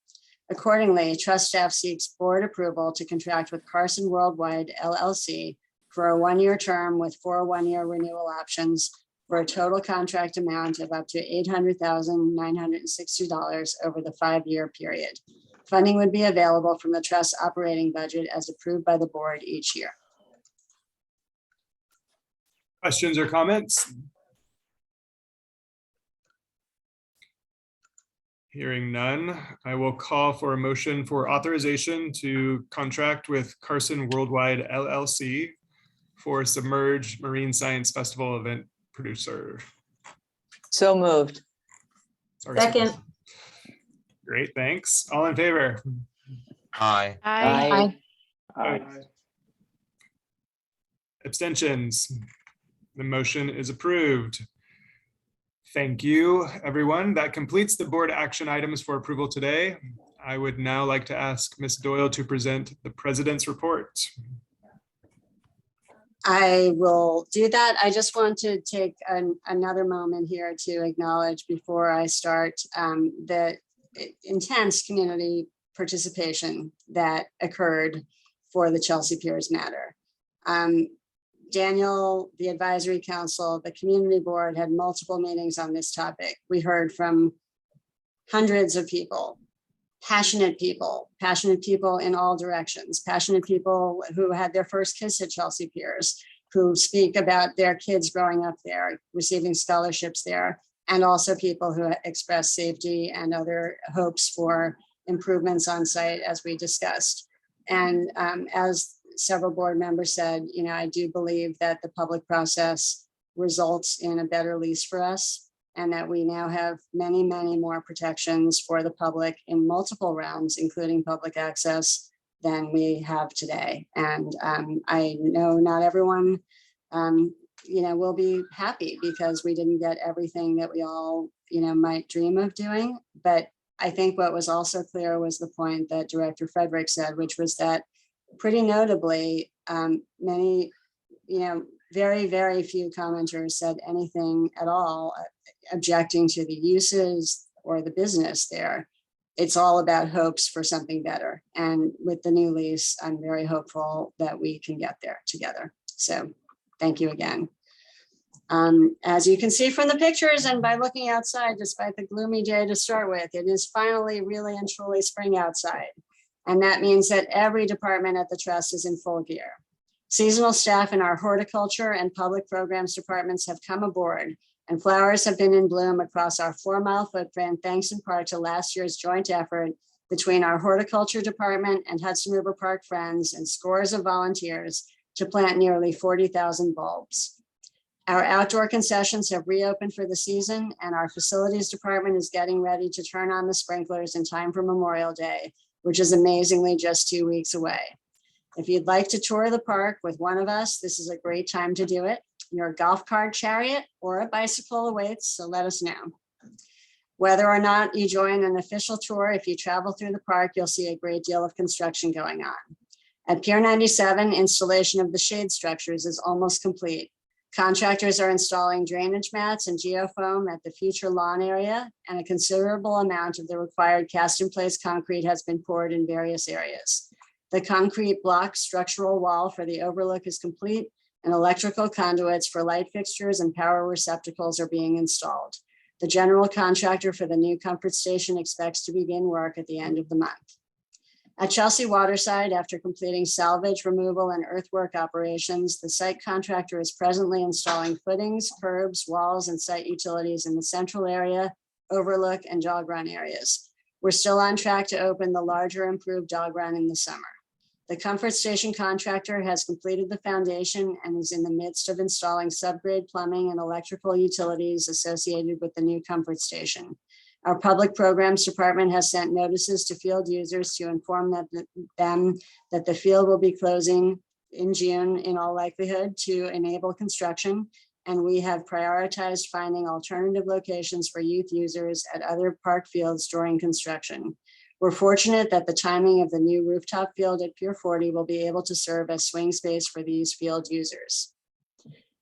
S6: Accordingly, Trust staff seeks board approval to contract with Carson Worldwide LLC for a 1-year term with 4 one-year renewal options for a total contract amount of up to $800,960 over the 5-year period. Funding would be available from the Trust operating budget as approved by the board each year.
S1: Questions or comments? Hearing none, I will call for a motion for authorization to contract with Carson Worldwide LLC for Submerged Marine Science Festival event producer.
S5: So moved.
S1: Sorry,
S4: Second.
S1: Great, thanks. All in favor?
S10: Aye.
S7: Aye.
S8: Aye.
S1: Abstentions? The motion is approved. Thank you, everyone. That completes the board action items for approval today. I would now like to ask Ms. Doyle to present the president's report.
S6: I will do that. I just want to take another moment here to acknowledge before I start the intense community participation that occurred for the Chelsea Piers matter. Daniel, the advisory council, the community board had multiple meetings on this topic. We heard from hundreds of people, passionate people in all directions, passionate people who had their first kiss at Chelsea Piers, who speak about their kids growing up there, receiving scholarships there, and also people who express safety and other hopes for improvements on site, as we discussed. And as several board members said, I do believe that the public process results in a better lease for us, and that we now have many, many more protections for the public in multiple realms, including public access, than we have today. And I know not everyone, will be happy because we didn't get everything that we all, might dream of doing. But I think what was also clear was the point that Director Frederick said, which was that pretty notably, many, very, very few commenters said anything at all objecting to the uses or the business there. It's all about hopes for something better. And with the new lease, I'm very hopeful that we can get there together. So thank you again. As you can see from the pictures and by looking outside, despite the gloomy day to start with, it is finally really and truly spring outside. And that means that every department at the trust is in full gear. Seasonal staff in our horticulture and public programs departments have come aboard, and flowers have been in bloom across our 4-mile footprint, thanks in part to last year's joint effort between our horticulture department and Hudson River Park Friends and scores of volunteers to plant nearly 40,000 bulbs. Our outdoor concessions have reopened for the season, and our facilities department is getting ready to turn on the sprinklers in time for Memorial Day, which is amazingly just 2 weeks away. If you'd like to tour the park with one of us, this is a great time to do it. Your golf cart chariot or a bicycle awaits, so let us know. Whether or not you join an official tour, if you travel through the park, you'll see a great deal of construction going on. At Pier 97, installation of the shade structures is almost complete. Contractors are installing drainage mats and geofoam at the future lawn area, and a considerable amount of the required cast-in-place concrete has been poured in various areas. The concrete block structural wall for the overlook is complete, and electrical conduits for light fixtures and power receptacles are being installed. The general contractor for the new comfort station expects to begin work at the end of the month. At Chelsea Waterside, after completing salvage, removal, and earthwork operations, the site contractor is presently installing footings, curbs, walls, and site utilities in the central area, overlook, and dog run areas. We're still on track to open the larger improved dog run in the summer. The comfort station contractor has completed the foundation and is in the midst of installing subgrade plumbing and electrical utilities associated with the new comfort station. Our public programs department has sent notices to field users to inform them that the field will be closing in June in all likelihood to enable construction. And we have prioritized finding alternative locations for youth users at other park fields during construction. We're fortunate that the timing of the new rooftop field at Pier 40 will be able to serve as swing space for these field users.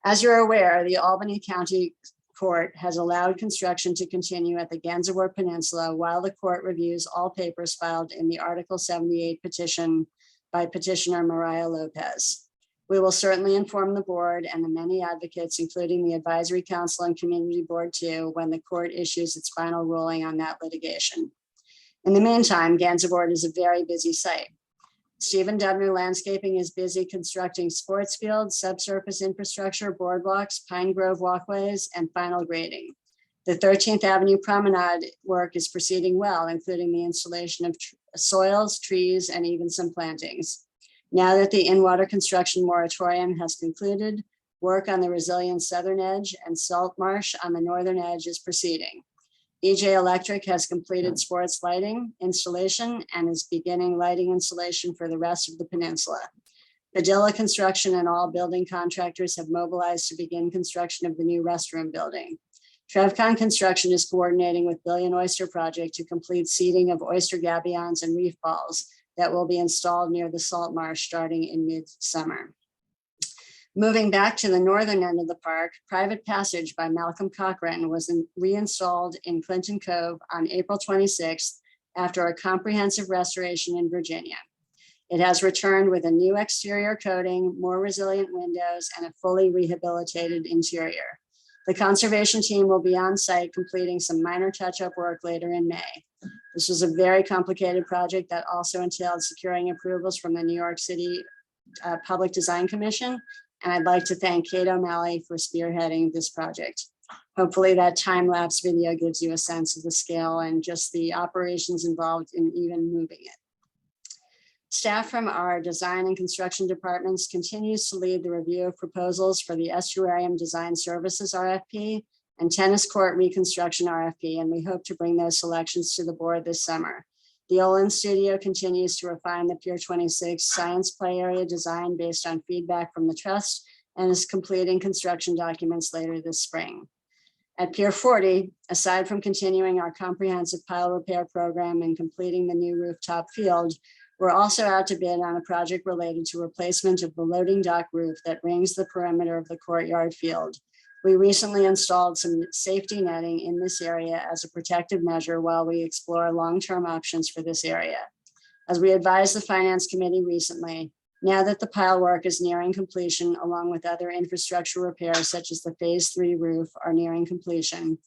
S6: As you're aware, the Albany County Court has allowed construction to continue at the Gansevoort Peninsula while the court reviews all papers filed in the Article 78 petition by petitioner Mariah Lopez. We will certainly inform the board and the many advocates, including the Advisory Council and Community Board too, when the court issues its final ruling on that litigation. In the meantime, Gansevoort is a very busy site. Stephen Dubner Landscaping is busy constructing sports fields, subsurface infrastructure, boardwalks, Pine Grove walkways, and final grading. The 13th Avenue Promenade work is proceeding well, including the installation of soils, trees, and even some plantings. Now that the in-water construction moratorium has concluded, work on the resilient southern edge and salt marsh on the northern edge is proceeding. EJ Electric has completed sports lighting installation and is beginning lighting installation for the rest of the peninsula. Padilla Construction and all building contractors have mobilized to begin construction of the new restroom building. Trevcon Construction is coordinating with Billion Oyster Project to complete seeding of oyster gabions and reef balls that will be installed near the salt marsh starting in mid-summer. Moving back to the northern end of the park, Private Passage by Malcolm Cochran was reinstalled in Clinton Cove on April 26th after a comprehensive restoration in Virginia. It has returned with a new exterior coating, more resilient windows, and a fully rehabilitated interior. The conservation team will be on site completing some minor touch-up work later in May. This was a very complicated project that also entailed securing approvals from the New York City Public Design Commission, and I'd like to thank Kate O'Malley for spearheading this project. Hopefully that time-lapse video gives you a sense of the scale and just the operations involved in even moving it. Staff from our design and construction departments continues to lead the review of proposals for the Estuarium Design Services RFP and Tennis Court Reconstruction RFP, and we hope to bring those selections to the board this summer. The Olin Studio continues to refine the Pier 26 science play area design based on feedback from the trust and is completing construction documents later this spring. At Pier 40, aside from continuing our comprehensive pile repair program and completing the new rooftop field, we're also out to bid on a project related to replacement of the loading dock roof that rings the perimeter of the courtyard field. We recently installed some safety netting in this area as a protective measure while we explore long-term options for this area. As we advised the Finance Committee recently, now that the pile work is nearing completion, along with other infrastructure repairs such as the Phase 3 roof are nearing completion,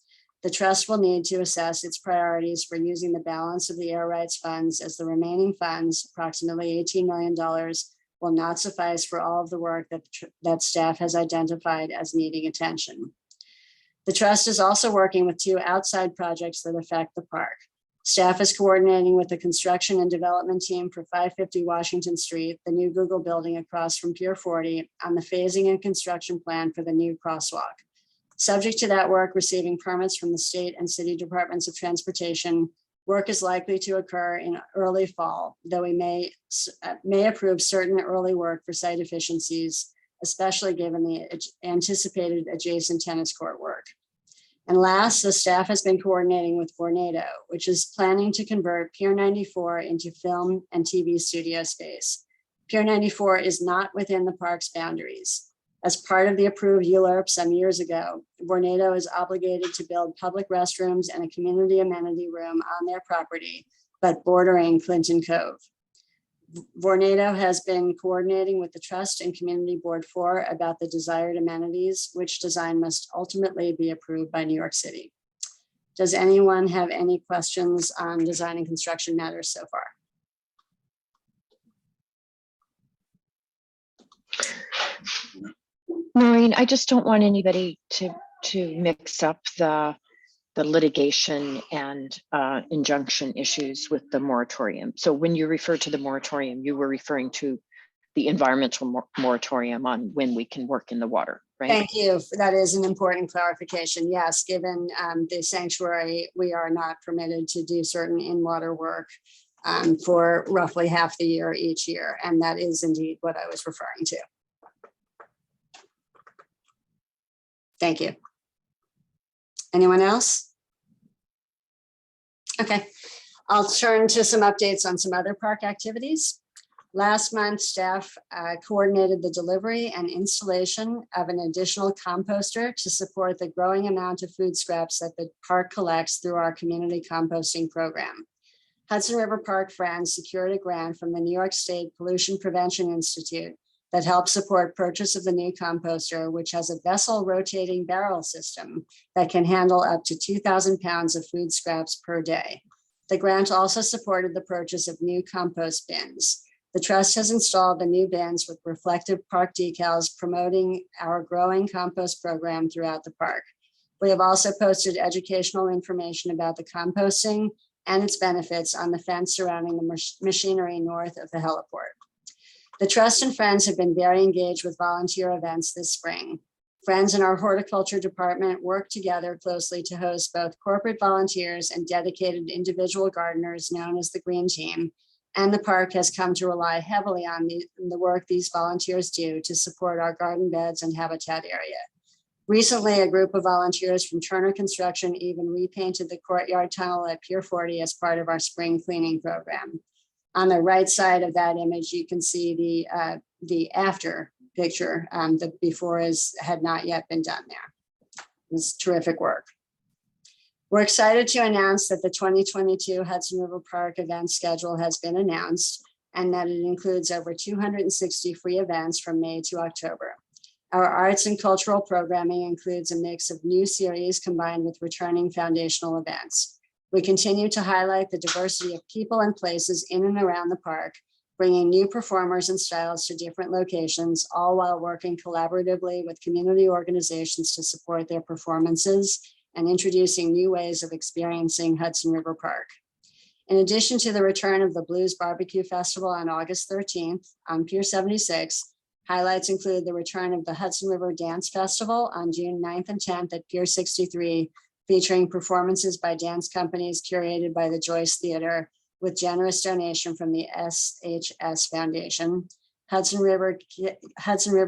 S6: the trust will need to assess its priorities for using the balance of the air rights funds, as the remaining funds, approximately $18 million, will not suffice for all of the work that staff has identified as needing attention. The trust is also working with 2 outside projects that affect the park. Staff is coordinating with the construction and development team for 550 Washington Street, the new Google building across from Pier 40, on the phasing and construction plan for the new crosswalk. Subject to that work receiving permits from the state and city departments of transportation, work is likely to occur in early fall, though we may approve certain early work for site efficiencies, especially given the anticipated adjacent tennis court work. And last, the staff has been coordinating with Vornado, which is planning to convert Pier 94 into film and TV studio space. Pier 94 is not within the park's boundaries. As part of the approved ULURP some years ago, Vornado is obligated to build public restrooms and a community amenity room on their property, but bordering Clinton Cove. Vornado has been coordinating with the Trust and Community Board 4 about the desired amenities, which design must ultimately be approved by New York City. Does anyone have any questions on design and construction matters so far?
S7: Maureen, I just don't want anybody to mix up the litigation and injunction issues with the moratorium. So when you refer to the moratorium, you were referring to the environmental moratorium on when we can work in the water, right?
S6: Thank you. That is an important clarification. Yes, given the sanctuary, we are not permitted to do certain in-water work for roughly half the year each year. And that is indeed what I was referring to. Thank you. Anyone else? Okay, I'll turn to some updates on some other park activities. Last month, staff coordinated the delivery and installation of an additional composter to support the growing amount of food scraps that the park collects through our community composting program. Hudson River Park Friends secured a grant from the New York State Pollution Prevention Institute that helps support purchase of the new composter, which has a vessel rotating barrel system that can handle up to 2,000 pounds of food scraps per day. The grant also supported the purchase of new compost bins. The trust has installed the new bins with reflective park decals promoting our growing compost program throughout the park. We have also posted educational information about the composting and its benefits on the fence surrounding the machinery north of the heliport. The Trust and Friends have been very engaged with volunteer events this spring. Friends in our horticulture department work together closely to host both corporate volunteers and dedicated individual gardeners known as the Green Team. And the park has come to rely heavily on the work these volunteers do to support our garden beds and habitat area. Recently, a group of volunteers from Turner Construction even repainted the courtyard tunnel at Pier 40 as part of our spring cleaning program. On the right side of that image, you can see the after picture. The before had not yet been done there. It was terrific work. We're excited to announce that the 2022 Hudson River Park event schedule has been announced and that it includes over 260 free events from May to October. Our arts and cultural programming includes a mix of new series combined with returning foundational events. We continue to highlight the diversity of people and places in and around the park, bringing new performers and styles to different locations, all while working collaboratively with community organizations to support their performances and introducing new ways of experiencing Hudson River Park. In addition to the return of the Blues Barbecue Festival on August 13th on Pier 76, highlights include the return of the Hudson River Dance Festival on June 9th and 10th at Pier 63, featuring performances by dance companies curated by the Joyce Theater with generous donation from the SHS Foundation. Hudson River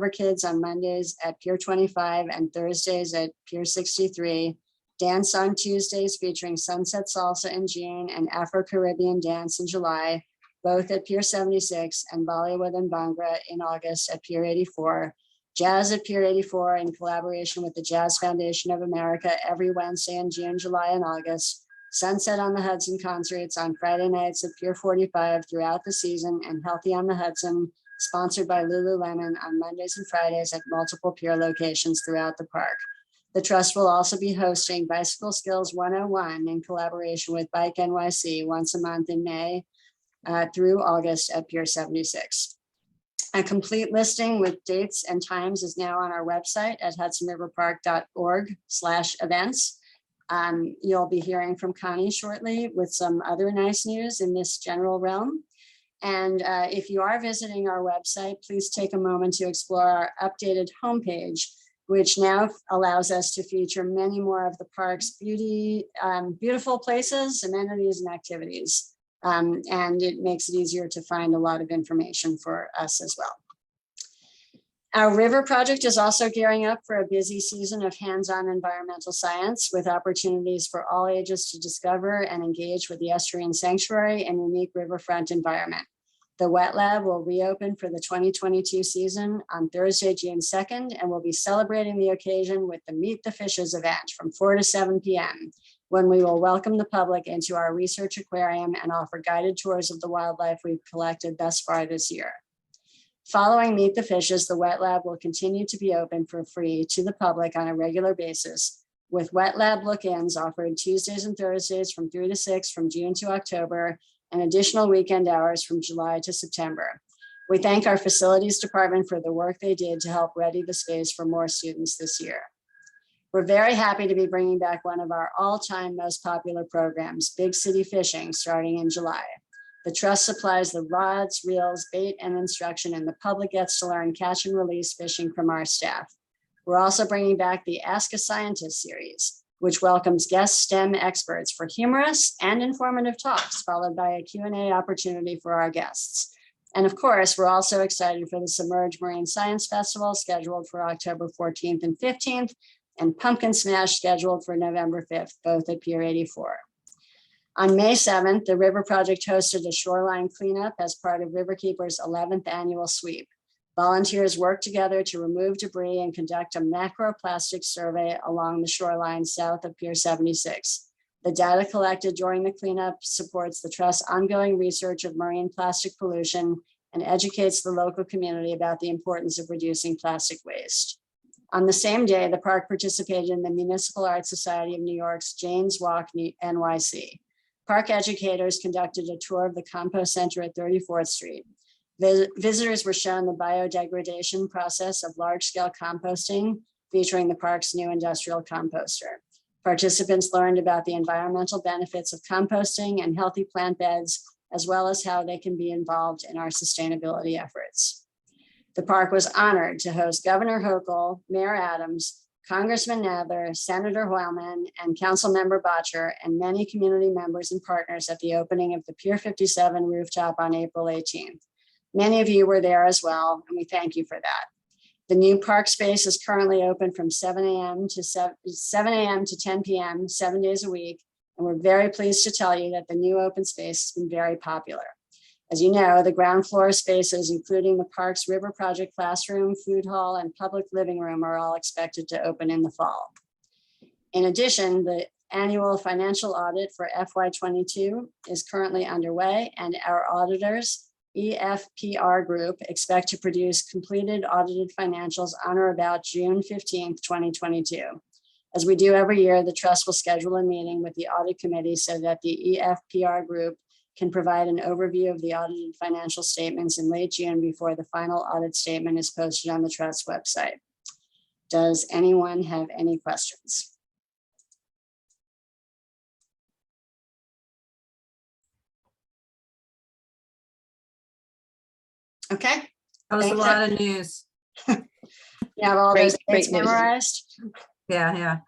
S6: Kids on Mondays at Pier 25 and Thursdays at Pier 63. Dance on Tuesdays featuring Sunset Salsa in June and Afro-Caribbean Dance in July, both at Pier 76, and Bollywood and Bhangra in August at Pier 84. Jazz at Pier 84 in collaboration with the Jazz Foundation of America every Wednesday in June, July, and August. Sunset on the Hudson concerts on Friday nights at Pier 45 throughout the season, and Healthy on the Hudson, sponsored by Lululemon, on Mondays and Fridays at multiple Pier locations throughout the park. The Trust will also be hosting Bicycle Skills 101 in collaboration with Bike NYC once a month in May through August at Pier 76. A complete listing with dates and times is now on our website at hudsonriverpark.org/events. You'll be hearing from Connie shortly with some other nice news in this general realm. And if you are visiting our website, please take a moment to explore our updated homepage, which now allows us to feature many more of the park's beautiful places, amenities, and activities. And it makes it easier to find a lot of information for us as well. Our river project is also gearing up for a busy season of hands-on environmental science with opportunities for all ages to discover and engage with the Estuarium Sanctuary and unique riverfront environment. The Wet Lab will reopen for the 2022 season on Thursday, June 2nd, and we'll be celebrating the occasion with the Meet the Fishes event from 4 to 7 p.m., when we will welcome the public into our research aquarium and offer guided tours of the wildlife we've collected thus far this year. Following Meet the Fishes, the Wet Lab will continue to be open for free to the public on a regular basis, with Wet Lab look-ins offered Tuesdays and Thursdays from 3 to 6 from June to October, and additional weekend hours from July to September. We thank our facilities department for the work they did to help ready the space for more students this year. We're very happy to be bringing back one of our all-time most popular programs, Big City Fishing, starting in July. The Trust supplies the rods, reels, bait, and instruction, and the public gets to learn catch and release fishing from our staff. We're also bringing back the Ask a Scientist series, which welcomes guest STEM experts for humorous and informative talks, followed by a Q&A opportunity for our guests. And of course, we're also excited for the Submerged Marine Science Festival scheduled for October 14th and 15th, and Pumpkin Smash scheduled for November 5th, both at Pier 84. On May 7th, the River Project hosted a Shoreline Cleanup as part of Riverkeeper's 11th annual sweep. Volunteers worked together to remove debris and conduct a macroplastic survey along the shoreline south of Pier 76. The data collected during the cleanup supports the Trust's ongoing research of marine plastic pollution and educates the local community about the importance of reducing plastic waste. On the same day, the park participated in the Municipal Art Society of New York's Jane's Walk NYC. Park educators conducted a tour of the Compost Center at 34th Street. Visitors were shown the biodegradation process of large-scale composting featuring the park's new industrial composter. Participants learned about the environmental benefits of composting and healthy plant beds, as well as how they can be involved in our sustainability efforts. The park was honored to host Governor Hochul, Mayor Adams, Congressman Nadler, Senator Hoylman, and Councilmember Botcher, and many community members and partners at the opening of the Pier 57 rooftop on April 18th. Many of you were there as well, and we thank you for that. The new park space is currently open from 7 a.m. to 10 p.m., 7 days a week, and we're very pleased to tell you that the new open space has been very popular. As you know, the ground floor spaces, including the park's River Project classroom, food hall, and public living room, are all expected to open in the fall. In addition, the annual financial audit for FY22 is currently underway, and our auditors, EFPR Group, expect to produce completed audited financials on or about June 15th, 2022. As we do every year, the trust will schedule a meeting with the audit committee so that the EFPR Group can provide an overview of the audited financial statements in late June before the final audit statement is posted on the trust website. Does anyone have any questions? Okay.
S4: That was a
S6: Thanks.
S4: lot of news.
S6: You have all
S7: Great-
S6: those
S7: great
S6: dates
S7: news.
S6: memorized?
S4: Yeah.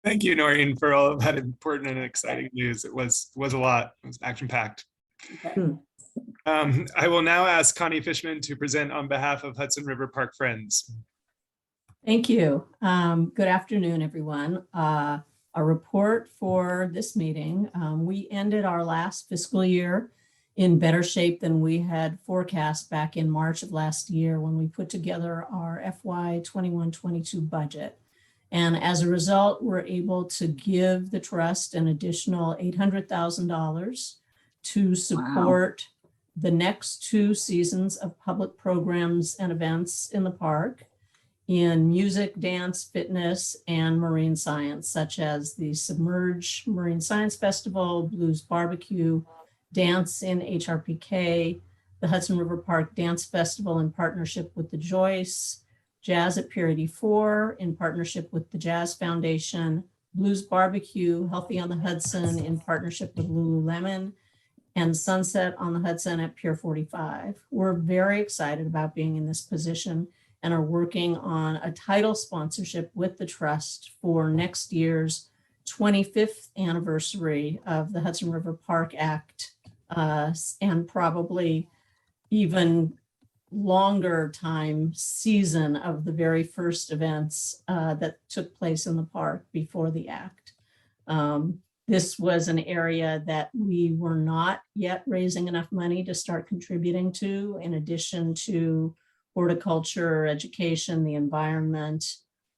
S1: Thank you, Noreen, for all of that important and exciting news. It was a lot. It was action-packed.
S6: Okay.
S1: I will now ask Connie Fishman to present on behalf of Hudson River Park Friends.
S10: Thank you. Good afternoon, everyone. A report for this meeting. We ended our last fiscal year in better shape than we had forecast back in March of last year when we put together our FY 21-22 budget. And as a result, we're able to give the trust an additional $800,000 to support the next 2 seasons of public programs and events in the park in music, dance, fitness, and marine science, such as the Submerge Marine Science Festival, Blues Barbecue, Dance in HRPK, the Hudson River Park Dance Festival in partnership with the Joyce, Jazz at Pier 84 in partnership with the Jazz Foundation, Blues Barbecue, Healthy on the Hudson in partnership with Lululemon, and Sunset on the Hudson at Pier 45. We're very excited about being in this position and are working on a title sponsorship with the trust for next year's 25th anniversary of the Hudson River Park Act, and probably even longer time season of the very first events that took place in the park before the act. This was an area that we were not yet raising enough money to start contributing to, in addition to horticulture, education, the environment,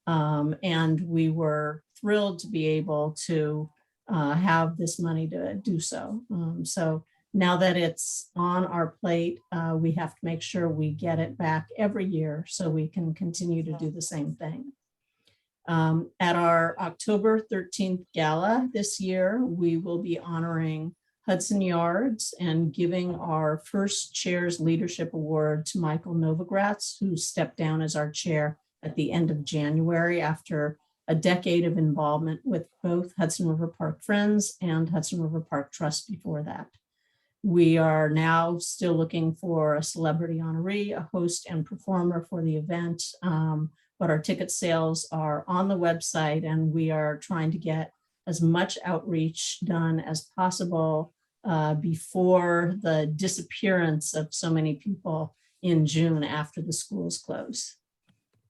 S10: and we were thrilled to be able to have this money to do so. So now that it's on our plate, we have to make sure we get it back every year so we can continue to do the same thing. At our October 13th gala this year, we will be honoring Hudson Yards and giving our first Chair's Leadership Award to Michael Novogratz, who stepped down as our chair at the end of January after a decade of involvement with both Hudson River Park Friends and Hudson River Park Trust before that. We are now still looking for a celebrity honoree, a host and performer for the event, but our ticket sales are on the website and we are trying to get as much outreach done as possible before the disappearance of so many people in June after the schools close.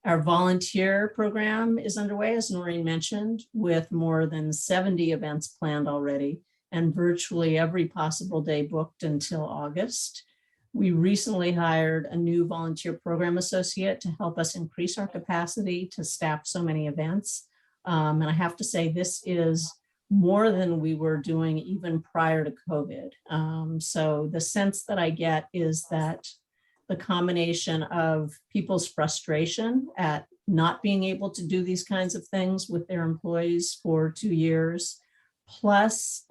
S10: Our volunteer program is underway, as Noreen mentioned, with more than 70 events planned already and virtually every possible day booked until August. We recently hired a new volunteer program associate to help us increase our capacity to staff so many events. And I have to say, this is more than we were doing even prior to COVID. So the sense that I get is that the combination of people's frustration at not being able to do these kinds of things with their employees for 2 years, plus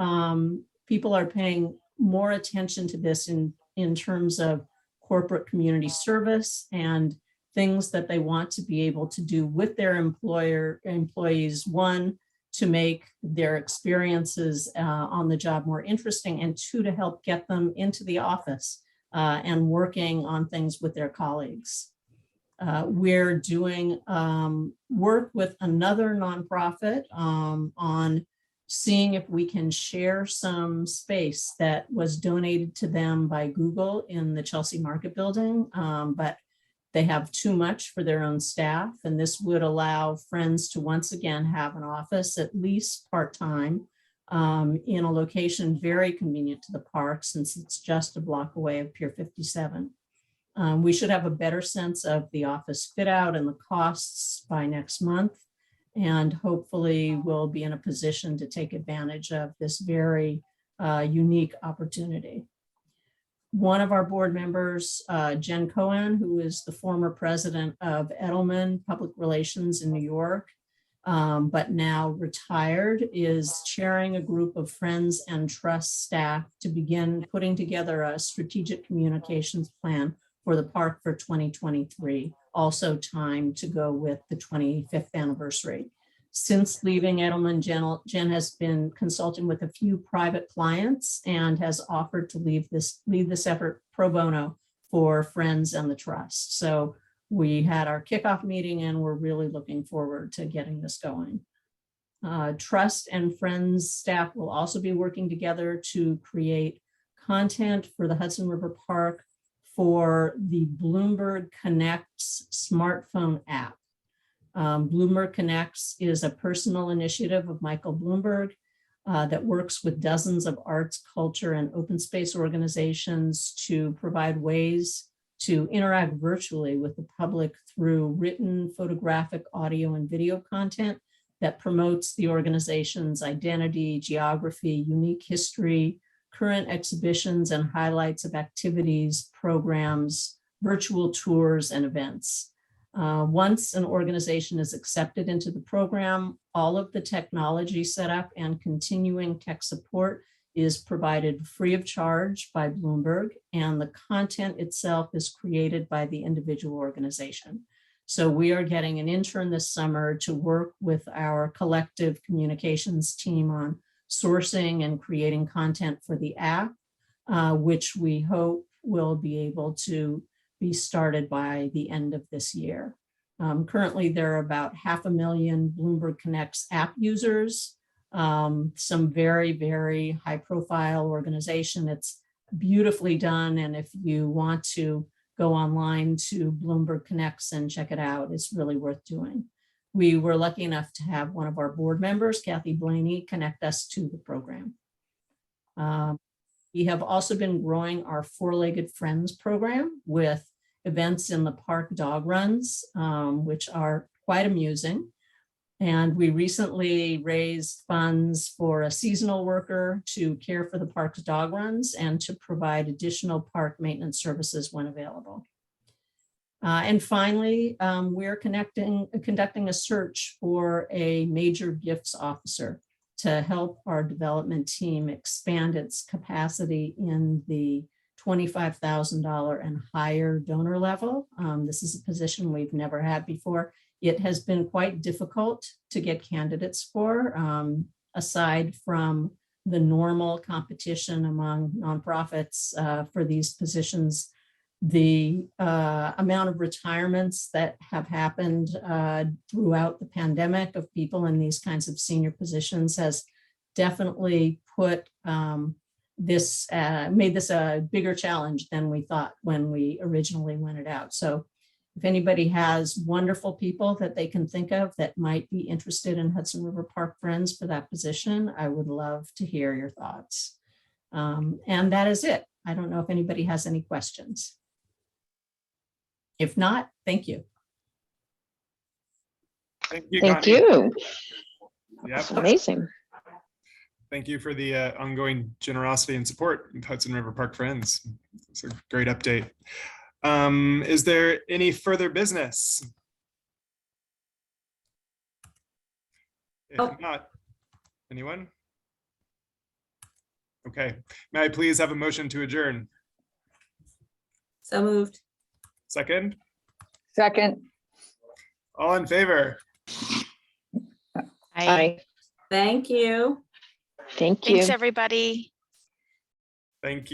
S10: people are paying more attention to this in terms of corporate community service and things that they want to be able to do with their employees. One, to make their experiences on the job more interesting, and two, to help get them into the office and working on things with their colleagues. We're doing work with another nonprofit on seeing if we can share some space that was donated to them by Google in the Chelsea Market Building, but they have too much for their own staff. And this would allow Friends to once again have an office, at least part-time, in a location very convenient to the park, since it's just a block away of Pier 57. We should have a better sense of the office fit out and the costs by next month. And hopefully we'll be in a position to take advantage of this very unique opportunity. One of our board members, Jen Cohen, who is the former president of Edelman Public Relations in New York, but now retired, is chairing a group of Friends and Trust staff to begin putting together a strategic communications plan for the park for 2023, also timed to go with the 25th anniversary. Since leaving Edelman, Jen has been consulting with a few private clients and has offered to lead this effort pro bono for Friends and the Trust. So we had our kickoff meeting and we're really looking forward to getting this going. Trust and Friends staff will also be working together to create content for the Hudson River Park for the Bloomberg Connects smartphone app. Bloomberg Connects is a personal initiative of Michael Bloomberg that works with dozens of arts, culture, and open space organizations to provide ways to interact virtually with the public through written, photographic, audio, and video content that promotes the organization's identity, geography, unique history, current exhibitions, and highlights of activities, programs, virtual tours, and events. Once an organization is accepted into the program, all of the technology setup and continuing tech support is provided free of charge by Bloomberg, and the content itself is created by the individual organization. So we are getting an intern this summer to work with our collective communications team on sourcing and creating content for the app, which we hope will be able to be started by the end of this year. Currently, there are about 500,000 Bloomberg Connects app users, some very, very high profile organization. It's beautifully done. And if you want to go online to Bloomberg Connects and check it out, it's really worth doing. We were lucky enough to have one of our board members, Kathy Blaney, connect us to the program. We have also been growing our Four-Legged Friends program with events in the park dog runs, which are quite amusing. And we recently raised funds for a seasonal worker to care for the park's dog runs and to provide additional park maintenance services when available. And finally, we're conducting a search for a major gifts officer to help our development team expand its capacity in the $25,000 and higher donor level. This is a position we've never had before. It has been quite difficult to get candidates for, aside from the normal competition among nonprofits for these positions. The amount of retirements that have happened throughout the pandemic of people in these kinds of senior positions has definitely put made this a bigger challenge than we thought when we originally went it out. So if anybody has wonderful people that they can think of that might be interested in Hudson River Park Friends for that position, I would love to hear your thoughts. And that is it. I don't know if anybody has any questions. If not, thank you.
S1: Thank you.
S7: Thank
S1: Connie.
S7: you.
S1: Yep.
S7: That's amazing.
S1: Thank you for the ongoing generosity and support of Hudson River Park Friends. It's a great update. Is there any further business? If not, anyone? Okay, may I please have a motion to adjourn?
S4: So moved.
S1: Second?
S5: Second.
S1: All in favor?
S7: Aye.
S4: Thank you.
S7: Thank you.
S11: Thanks, everybody.
S1: Thank you.